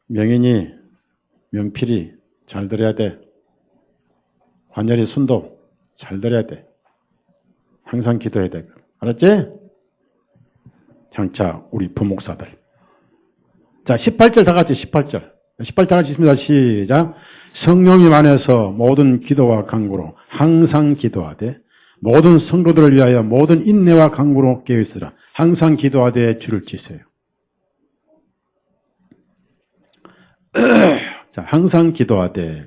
명인이 명필이 잘 들어야 돼. 관열이 순도 잘 들어야 돼. 항상 기도해야 돼. 알았지? 장차 우리 부목사들. 자, 18절 다 같이 18절. 18절 다 같이 있습니다. 시작. 성령님 안에서 모든 기도와 간구로 항상 기도하되 모든 성도들을 위하여 모든 인내와 간구로 깨어있으라. 항상 기도하되 줄을 치세요. 자, 항상 기도하되.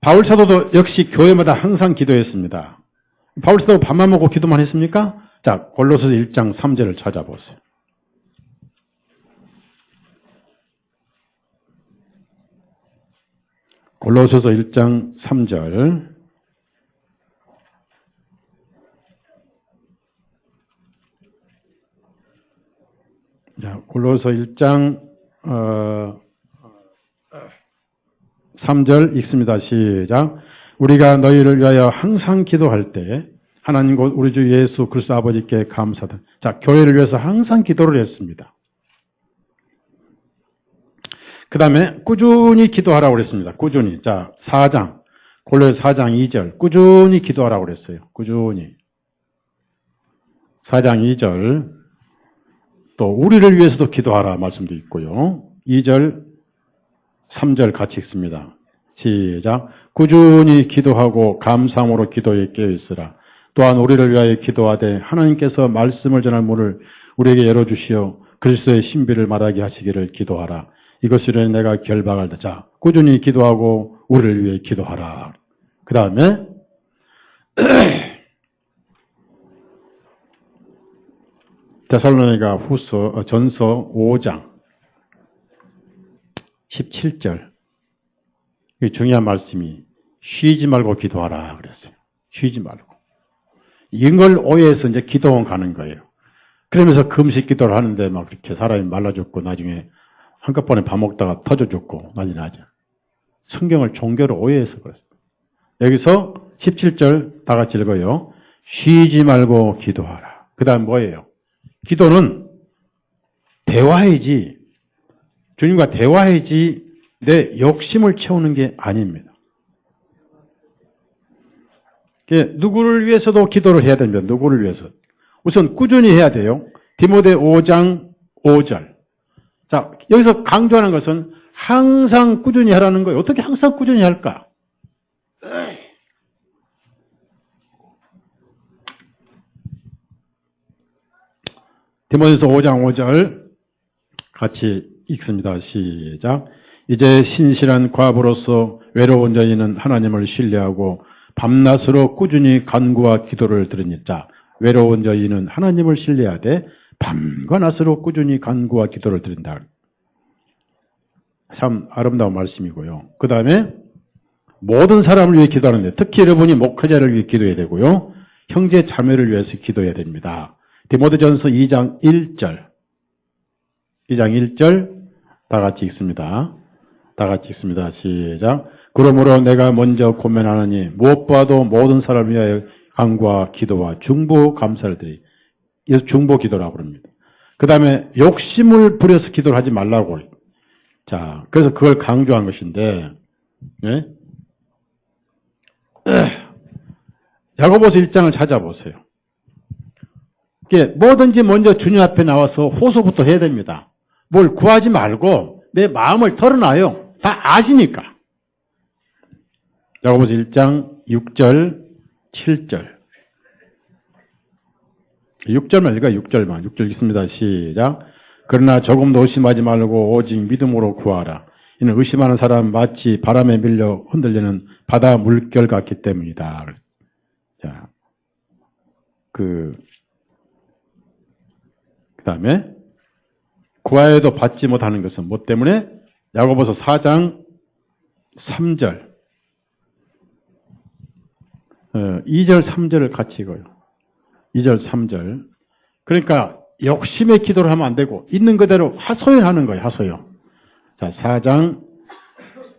바울 사도도 역시 교회마다 항상 기도했습니다. 바울 사도 밥만 먹고 기도만 했습니까? 자, 골로새서 1장 3절을 찾아보세요. 골로새서 1장 3절. 자, 골로새서 1장 3절 읽습니다. 시작. 우리가 너희를 위하여 항상 기도할 때 하나님 곧 우리 주 예수 그리스도 아버지께 감사다. 자, 교회를 위해서 항상 기도를 했습니다. 그 다음에 꾸준히 기도하라고 그랬습니다. 꾸준히. 자, 4장. 골로새 4장 2절. 꾸준히 기도하라고 그랬어요. 꾸준히. 4장 2절. 또 우리를 위해서도 기도하라 말씀도 있고요. 2절, 3절 같이 읽습니다. 시작. 꾸준히 기도하고 감사함으로 기도에 깨어있으라. 또한 우리를 위하여 기도하되 하나님께서 말씀을 전할 문을 우리에게 열어주시어 그리스도의 신비를 말하게 하시기를 기도하라. 이것으로 내가 결박할 때. 자, 꾸준히 기도하고 우리를 위해 기도하라. 그 다음에 데살로니가 전서 5장 17절. 이 중요한 말씀이 쉬지 말고 기도하라 그랬어요. 쉬지 말고. 이걸 오해해서 이제 기도원 가는 거예요. 그러면서 금식 기도를 하는데 막 그렇게 사람이 말라 죽고 나중에 한꺼번에 밥 먹다가 터져 죽고 난리 나죠. 성경을 종교로 오해해서 그렇습니다. 여기서 17절 다 같이 읽어요. 쉬지 말고 기도하라. 그 다음 뭐예요? 기도는 대화이지, 주님과 대화이지 내 욕심을 채우는 게 아닙니다. 누구를 위해서도 기도를 해야 됩니다. 누구를 위해서. 우선 꾸준히 해야 돼요. 디모데 5장 5절. 자, 여기서 강조하는 것은 항상 꾸준히 하라는 거예요. 어떻게 항상 꾸준히 할까? 디모데서 5장 5절 같이 읽습니다. 시작. 이제 신실한 과부로서 외로운 자에는 하나님을 신뢰하고 밤낮으로 꾸준히 간구와 기도를 드리니. 자, 외로운 자에는 하나님을 신뢰하되 밤과 낮으로 꾸준히 간구와 기도를 드린다. 참 아름다운 말씀이고요. 그 다음에 모든 사람을 위해 기도하는데 특히 여러분이 목회자를 위해 기도해야 되고요. 형제 자매를 위해서 기도해야 됩니다. 디모데전서 2장 1절. 2장 1절 다 같이 읽습니다. 다 같이 읽습니다. 시작. 그러므로 내가 먼저 고면하노니 무엇보다도 모든 사람을 위하여 간구와 기도와 중보 감사를 드리. 이래서 중보 기도라고 합니다. 그 다음에 욕심을 부려서 기도를 하지 말라고. 자, 그래서 그걸 강조한 것인데, 네? 야고보서 1장을 찾아보세요. 뭐든지 먼저 주님 앞에 나와서 호소부터 해야 됩니다. 뭘 구하지 말고 내 마음을 털어놔요. 다 아시니까. 야고보서 1장 6절, 7절. 6절만 읽어요. 6절만. 6절 읽습니다. 시작. 그러나 조금도 의심하지 말고 오직 믿음으로 구하라. 이는 의심하는 사람 마치 바람에 밀려 흔들리는 바다 물결 같기 때문이다. 자, 그 다음에 구하여도 받지 못하는 것은 뭐 때문에? 야고보서 4장 3절 2절 3절을 같이 읽어요. 2절 3절. 그러니까 욕심의 기도를 하면 안 되고 있는 그대로 하소연하는 거예요. 하소연. 자, 4장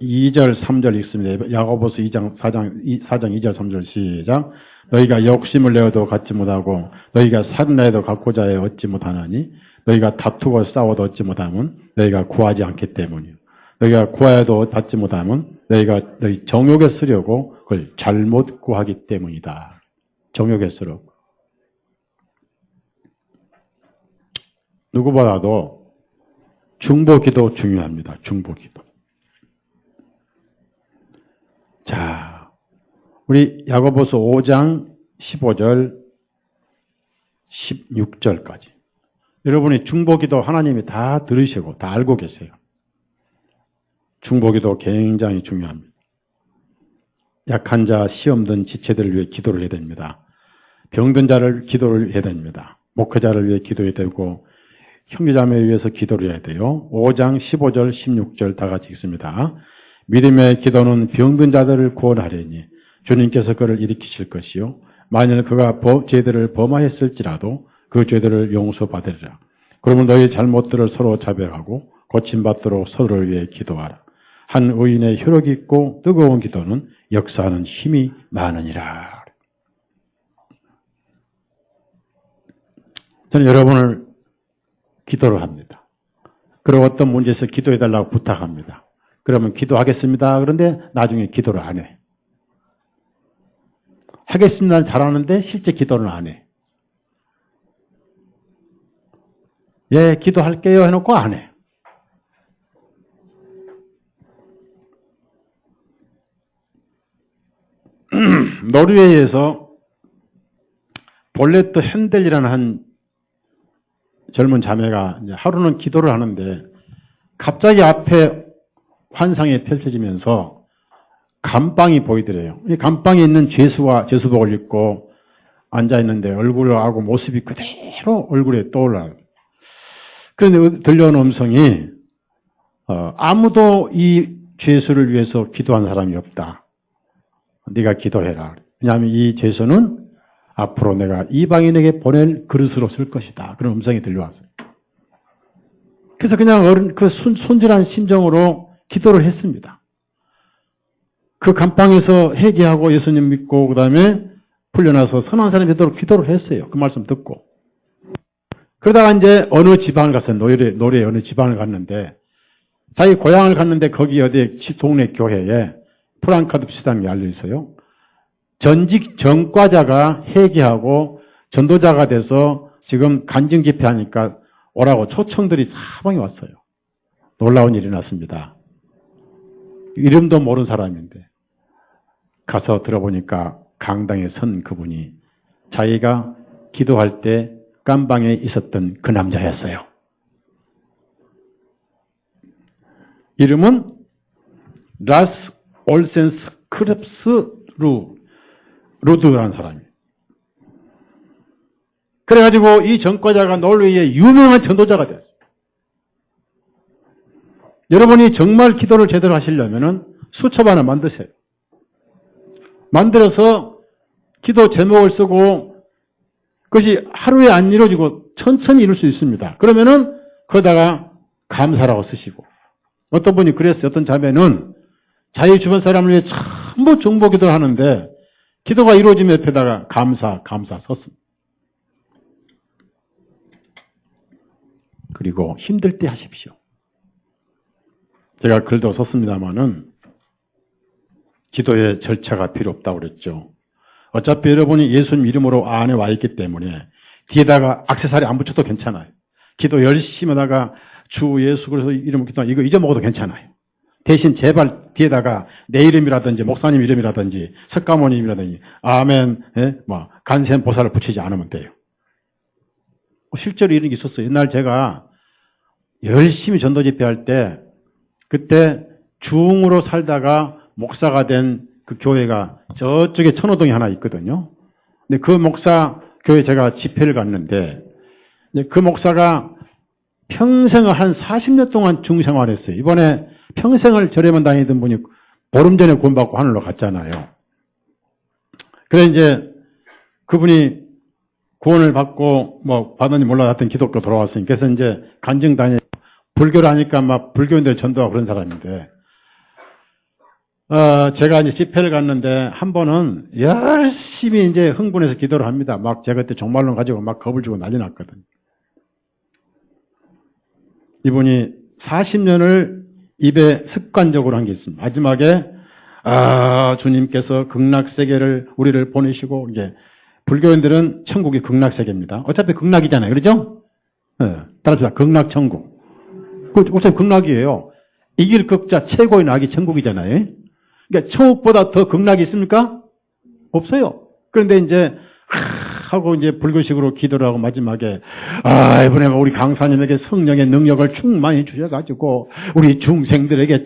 2절 3절 읽습니다. 야고보서 4장 2절 3절 시작. 너희가 욕심을 내어도 갖지 못하고 너희가 살인하여도 갖고자 해 얻지 못하나니 너희가 다투고 싸워도 얻지 못하면 너희가 구하지 않기 때문이요. 너희가 구하여도 받지 못하면 너희가 너희 정욕에 쓰려고 그걸 잘못 구하기 때문이다. 정욕에 쓰려고. 누구보다도 중보기도 중요합니다. 중보기도. 자, 우리 야고보서 5장 15절 16절까지. 여러분이 중보기도 하나님이 다 들으시고 다 알고 계세요. 중보기도 굉장히 중요합니다. 약한 자, 시험든 지체들을 위해 기도를 해야 됩니다. 병든 자를 기도를 해야 됩니다. 목회자를 위해 기도해야 되고 형제자매를 위해서 기도를 해야 돼요. 5장 15절 16절 다 같이 읽습니다. 믿음의 기도는 병든 자들을 구원하려니 주님께서 그를 일으키실 것이요 만일 그가 죄들을 범하였을지라도 그 죄들을 용서받으리라. 그러면 너희 잘못들을 서로 자별하고 고침받도록 서로를 위해 기도하라. 한 의인의 혈육 있고 뜨거운 기도는 역사하는 힘이 많으니라. 저는 여러분을 기도를 합니다. 그리고 어떤 문제에서 기도해달라고 부탁합니다. 그러면 기도하겠습니다. 그런데 나중에 기도를 안 해. 하겠습니다는 잘하는데 실제 기도는 안 해. 예, 기도할게요 해놓고 안 해. 노르웨이에서 볼레트 핸델이라는 한 젊은 자매가 이제 하루는 기도를 하는데 갑자기 앞에 환상이 펼쳐지면서 감방이 보이더래요. 이 감방에 있는 제수복을 입고 앉아있는데 얼굴하고 모습이 그대로 얼굴에 떠올라요. 그런데 들려온 음성이 아무도 이 죄수를 위해서 기도한 사람이 없다. 네가 기도해라. 왜냐하면 이 죄수는 앞으로 내가 이방인에게 보낼 그릇으로 쓸 것이다. 그런 음성이 들려왔어요. 그래서 그냥 그 순진한 심정으로 기도를 했습니다. 그 감방에서 회개하고 예수님 믿고 그 다음에 풀려나서 선한 사람이 되도록 기도를 했어요. 그 말씀 듣고. 그러다가 이제 어느 지방을 갔어요. 노래 어느 지방을 갔는데 자기 고향을 갔는데 거기 어디 동네 교회에 프랑카드 시장이 알려 있어요. 전직 전과자가 회개하고 전도자가 돼서 지금 간증 집회하니까 오라고 초청들이 사방에 왔어요. 놀라운 일이 났습니다. 이름도 모르는 사람인데 가서 들어보니까 강당에 선 그분이 자기가 기도할 때 깜방에 있었던 그 남자였어요. 이름은 라스 올센스 크랩스 루드라는 사람이에요. 그래가지고 이 전과자가 노르웨이의 유명한 전도자가 됐어요. 여러분이 정말 기도를 제대로 하시려면 수첩 하나 만드세요. 만들어서 기도 제목을 쓰고 그것이 하루에 안 이루어지고 천천히 이룰 수 있습니다. 그러면은 거기다가 감사라고 쓰시고 어떤 분이 그랬어요. 어떤 자매는 자기 주변 사람을 위해 전부 중보 기도를 하는데 기도가 이루어지면 옆에다가 감사 썼습니다. 그리고 힘들 때 하십시오. 제가 글도 썼습니다마는 기도에 절차가 필요 없다고 그랬죠. 어차피 여러분이 예수님 이름으로 안에 와 있기 때문에 뒤에다가 액세서리 안 붙여도 괜찮아요. 기도 열심히 하다가 주 예수 그리스도 이름으로 기도하면 이거 잊어먹어도 괜찮아요. 대신 제발 뒤에다가 내 이름이라든지 목사님 이름이라든지 석가모니 이름이라든지 아멘, 간센 보살을 붙이지 않으면 돼요. 실제로 이런 게 있었어요. 옛날 제가 열심히 전도 집회할 때 그때 중으로 살다가 목사가 된 그 교회가 저쪽에 천호동에 하나 있거든요. 근데 그 목사 교회 제가 집회를 갔는데 그 목사가 평생을 한 40년 동안 중생활했어요. 이번에 평생을 절에만 다니던 분이 보름 전에 구원받고 하늘로 갔잖아요. 그래 이제 그분이 구원을 받고 받았는지 몰라 하여튼 기독교 돌아왔으니까 그래서 이제 간증 다니 불교를 하니까 막 불교인들 전도하고 그런 사람인데 제가 이제 집회를 갔는데 한 번은 열심히 이제 흥분해서 기도를 합니다. 막 제가 그때 종말론 가지고 막 겁을 주고 난리 났거든요. 이분이 40년을 입에 습관적으로 한 게 있습니다. 마지막에 주님께서 극락세계를 우리를 보내시고 이제 불교인들은 천국이 극락세계입니다. 어차피 극락이잖아요. 그렇죠? 네. 따라서 극락천국. 어차피 극락이에요. 이길 극자 최고의 낙이 천국이잖아요. 그러니까 천국보다 더 극락이 있습니까? 없어요. 그런데 이제 하고 이제 불교식으로 기도를 하고 마지막에 이번에 우리 강사님에게 성령의 능력을 충만히 주셔가지고 우리 중생들에게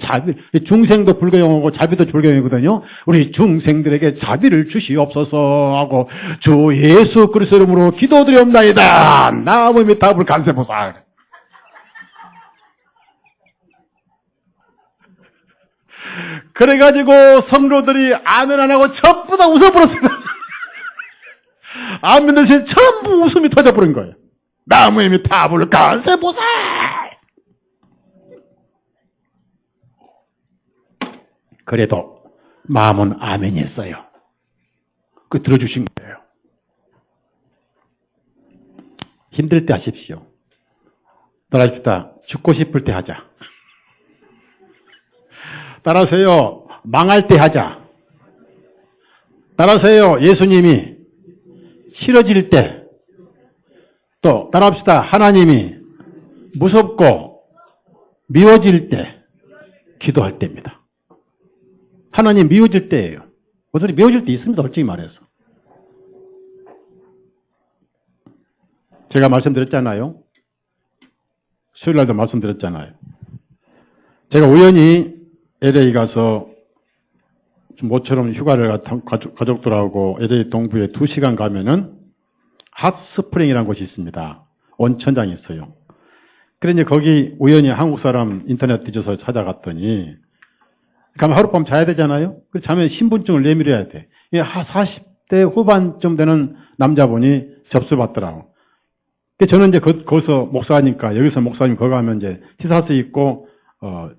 중생도 불교용어고 자비도 불교용이거든요. 우리 중생들에게 자비를 주시옵소서 하고 주 예수 그리스도 이름으로 기도드리옵나이다. 나무의 답을 간세보살. 그래가지고 성도들이 아멘 안 하고 전부 다 웃어버렸습니다. 아멘 대신 전부 웃음이 터져버린 거예요. 나무의 답을 간세보살. 그래도 마음은 아멘이었어요. 그 들어주신 거예요. 힘들 때 하십시오. 따라합시다. 죽고 싶을 때 하자. 따라서요. 망할 때 하자. 따라서요. 예수님이 싫어질 때. 또 따라합시다. 하나님이 무섭고 미워질 때 기도할 때입니다. 하나님 미워질 때예요. 어차피 미워질 때 있습니다. 솔직히 말해서. 제가 말씀드렸잖아요. 수요일날도 말씀드렸잖아요. 제가 우연히 LA 가서 모처럼 휴가를 가족들하고 LA 동부에 2시간 가면은 핫스프링이라는 곳이 있습니다. 온천장이 있어요. 그래 이제 거기 우연히 한국 사람 인터넷 뒤져서 찾아갔더니 가면 하룻밤 자야 되잖아요. 그 자면 신분증을 내밀어야 돼. 이게 40대 후반쯤 되는 남자분이 접수 받더라고. 근데 저는 이제 거기서 목사니까, 여기서 목사님 거기 가면 이제 티셔츠 입고,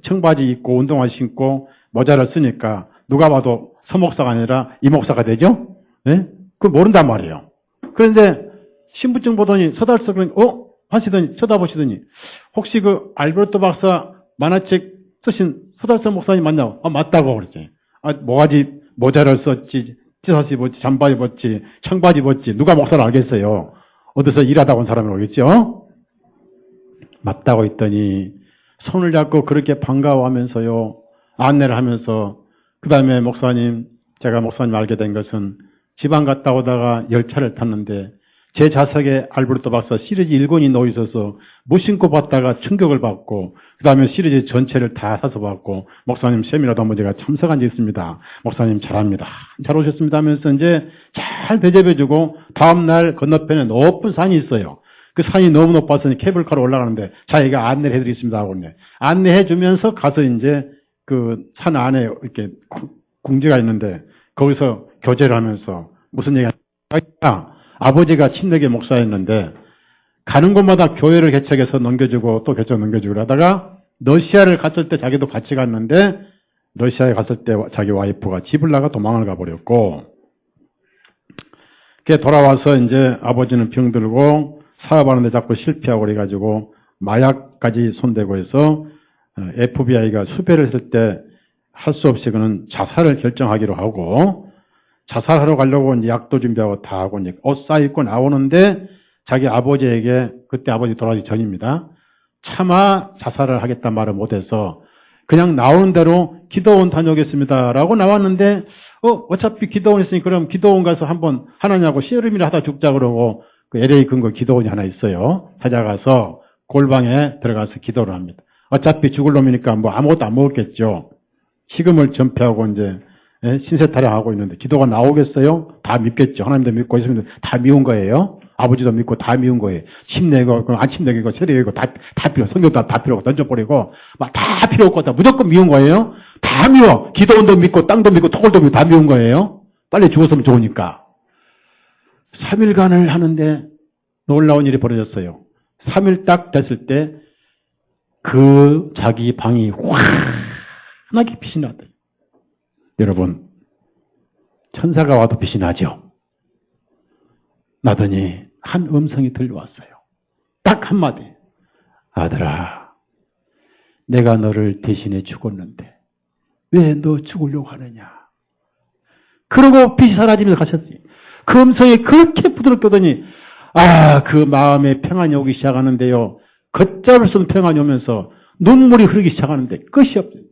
청바지 입고, 운동화 신고, 모자를 쓰니까, 누가 봐도 서목사가 아니라 이목사가 되죠? 예? 그걸 모른단 말이에요. 그런데, 신분증 보더니, 서달서, 하시더니, 쳐다보시더니, 혹시 그, 알베르토 박사 만화책 쓰신 서달서 목사님 맞냐고? 맞다고 그랬지. 뭐가지, 모자를 썼지, 티셔츠 입었지, 잠바지 입었지, 청바지 입었지, 누가 목사를 알겠어요? 어디서 일하다 온 사람이 오겠죠? 맞다고 했더니 손을 잡고 그렇게 반가워하면서요. 안내를 하면서 그 다음에 목사님, 제가 목사님 알게 된 것은 지방 갔다 오다가 열차를 탔는데 제 좌석에 알베르토 박사 시리즈 1권이 놓여 있어서 무심코 봤다가 충격을 받고 그 다음에 시리즈 전체를 다 사서 봤고 목사님 세미나도 한번 제가 참석한 적이 있습니다. 목사님 잘합니다. 잘 오셨습니다 하면서 이제 잘 대접해주고 다음날 건너편에 높은 산이 있어요. 그 산이 너무 높아서 케이블카로 올라가는데 자기가 안내를 해드리겠습니다 하고 이제 안내해주면서 가서 이제 그 산 안에 이렇게 궁지가 있는데 거기서 교제를 하면서 무슨 얘기가 아버지가 친내계 목사였는데 가는 곳마다 교회를 개척해서 넘겨주고 또 개척 넘겨주고 하다가 러시아를 갔을 때 자기도 같이 갔는데 러시아에 갔을 때 자기 와이프가 집을 나가 도망을 가버렸고 그게 돌아와서 이제 아버지는 병들고 사업하는데 자꾸 실패하고 그래가지고 마약까지 손대고 해서 FBI가 수배를 했을 때 할 수 없이 그는 자살을 결정하기로 하고 자살하러 가려고 이제 약도 준비하고 다 하고 이제 옷 싸입고 나오는데 자기 아버지에게 그때 아버지 돌아가기 전입니다. 차마 자살을 하겠다 말을 못해서 그냥 나오는 대로 기도원 다녀오겠습니다라고 나왔는데 어차피 기도원 있으니 그럼 기도원 가서 한번 하나냐고 씨름이나 하다 죽자 그러고 그 LA 근거 기도원이 하나 있어요. 찾아가서 골방에 들어가서 기도를 합니다. 어차피 죽을 놈이니까 뭐 아무것도 안 먹었겠죠. 식음을 전폐하고 이제 신세 타령하고 있는데 기도가 나오겠어요? 다 믿겠죠. 하나님도 믿고 있으면 다 미운 거예요. 아버지도 믿고 다 미운 거예요. 침내고 안 침내고 세례고 다 필요. 성경도 다 필요 없고 던져버리고 막 다 필요 없고 다 무조건 미운 거예요. 다 미워. 기도원도 믿고 땅도 믿고 토굴도 믿고 다 미운 거예요. 빨리 죽었으면 좋으니까. 3일간을 하는데 놀라운 일이 벌어졌어요. 3일 딱 됐을 때 그 자기 방이 환하게 빛이 나더니 여러분 천사가 와도 빛이 나죠. 나더니 한 음성이 들려왔어요. 딱 한마디. 아들아, 내가 너를 대신해 죽었는데 왜 너 죽으려고 하느냐. 그러고 빛이 사라지면서 가셨어요. 그 음성이 그렇게 부드럽게 오더니 그 마음에 평안이 오기 시작하는데요. 걷잡을 수 없는 평안이 오면서 눈물이 흐르기 시작하는데 끝이 없어요.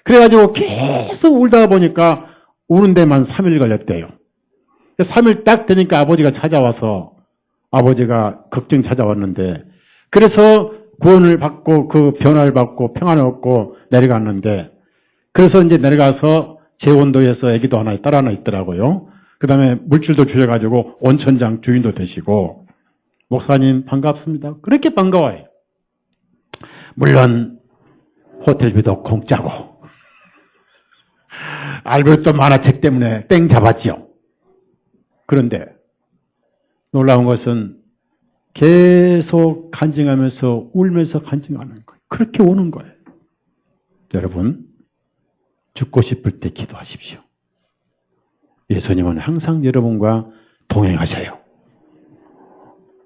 그래가지고 계속 울다가 보니까 우는 데만 3일 걸렸대요. 3일 딱 되니까 아버지가 찾아와서 아버지가 걱정 찾아왔는데 그래서 구원을 받고 그 변화를 받고 평안을 얻고 내려갔는데 그래서 이제 내려가서 제원도에서 애기도 딸 하나 있더라고요. 그 다음에 물질도 주셔가지고 온천장 주인도 되시고 목사님 반갑습니다. 그렇게 반가워요. 물론 호텔비도 공짜고 알베르토 만화책 때문에 땡 잡았지요. 그런데 놀라운 것은 계속 간증하면서 울면서 간증하는 거예요. 그렇게 오는 거예요. 여러분 죽고 싶을 때 기도하십시오. 예수님은 항상 여러분과 동행하셔요.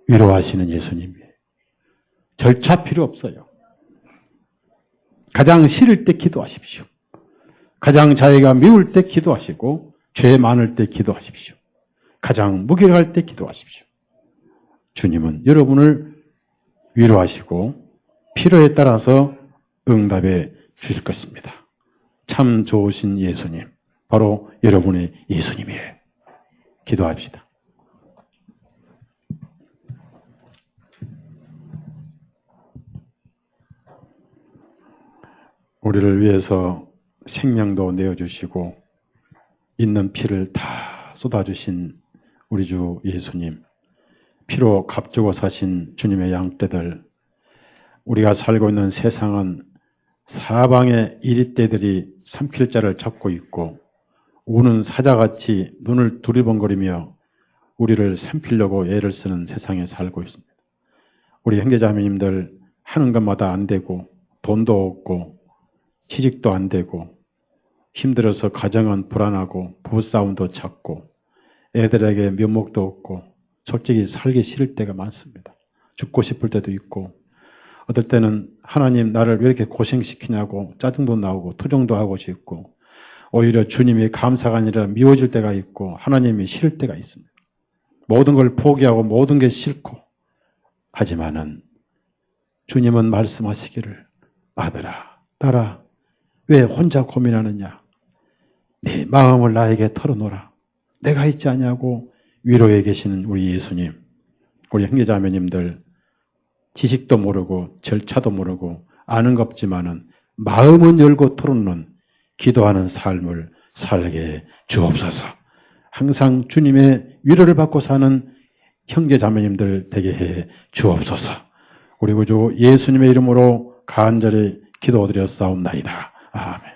위로하시는 예수님이에요. 절차 필요 없어요. 가장 싫을 때 기도하십시오. 가장 자기가 미울 때 기도하시고 죄 많을 때 기도하십시오. 가장 무기력할 때 기도하십시오. 주님은 여러분을 위로하시고 필요에 따라서 응답해 주실 것입니다. 참 좋으신 예수님, 바로 여러분의 예수님이에요. 기도합시다. 우리를 위해서 생명도 내어주시고 있는 피를 다 쏟아주신 우리 주 예수님, 피로 값주고 사신 주님의 양떼들, 우리가 살고 있는 세상은 사방에 이리떼들이 삼킬 자를 찾고 있고 우는 사자같이 눈을 두리번거리며 우리를 샘피려고 애를 쓰는 세상에 살고 있습니다. 우리 형제자매님들 하는 것마다 안 되고 돈도 없고 취직도 안 되고 힘들어서 가정은 불안하고 부부싸움도 찾고 애들에게 면목도 없고 솔직히 살기 싫을 때가 많습니다. 죽고 싶을 때도 있고 어떨 때는 하나님 나를 왜 이렇게 고생시키냐고 짜증도 나오고 투정도 하고 싶고 오히려 주님이 감사가 아니라 미워질 때가 있고 하나님이 싫을 때가 있습니다. 모든 걸 포기하고 모든 게 싫고 하지만은 주님은 말씀하시기를 아들아 딸아 왜 혼자 고민하느냐 네 마음을 나에게 털어놓으라 내가 있지 않냐고 위로해 계시는 우리 예수님 우리 형제자매님들 지식도 모르고 절차도 모르고 아는 것 없지만은 마음은 열고 털어놓는 기도하는 삶을 살게 주옵소서. 항상 주님의 위로를 받고 사는 형제자매님들 되게 해 주옵소서. 우리 구주 예수님의 이름으로 간절히 기도드렸사옵나이다. 아멘.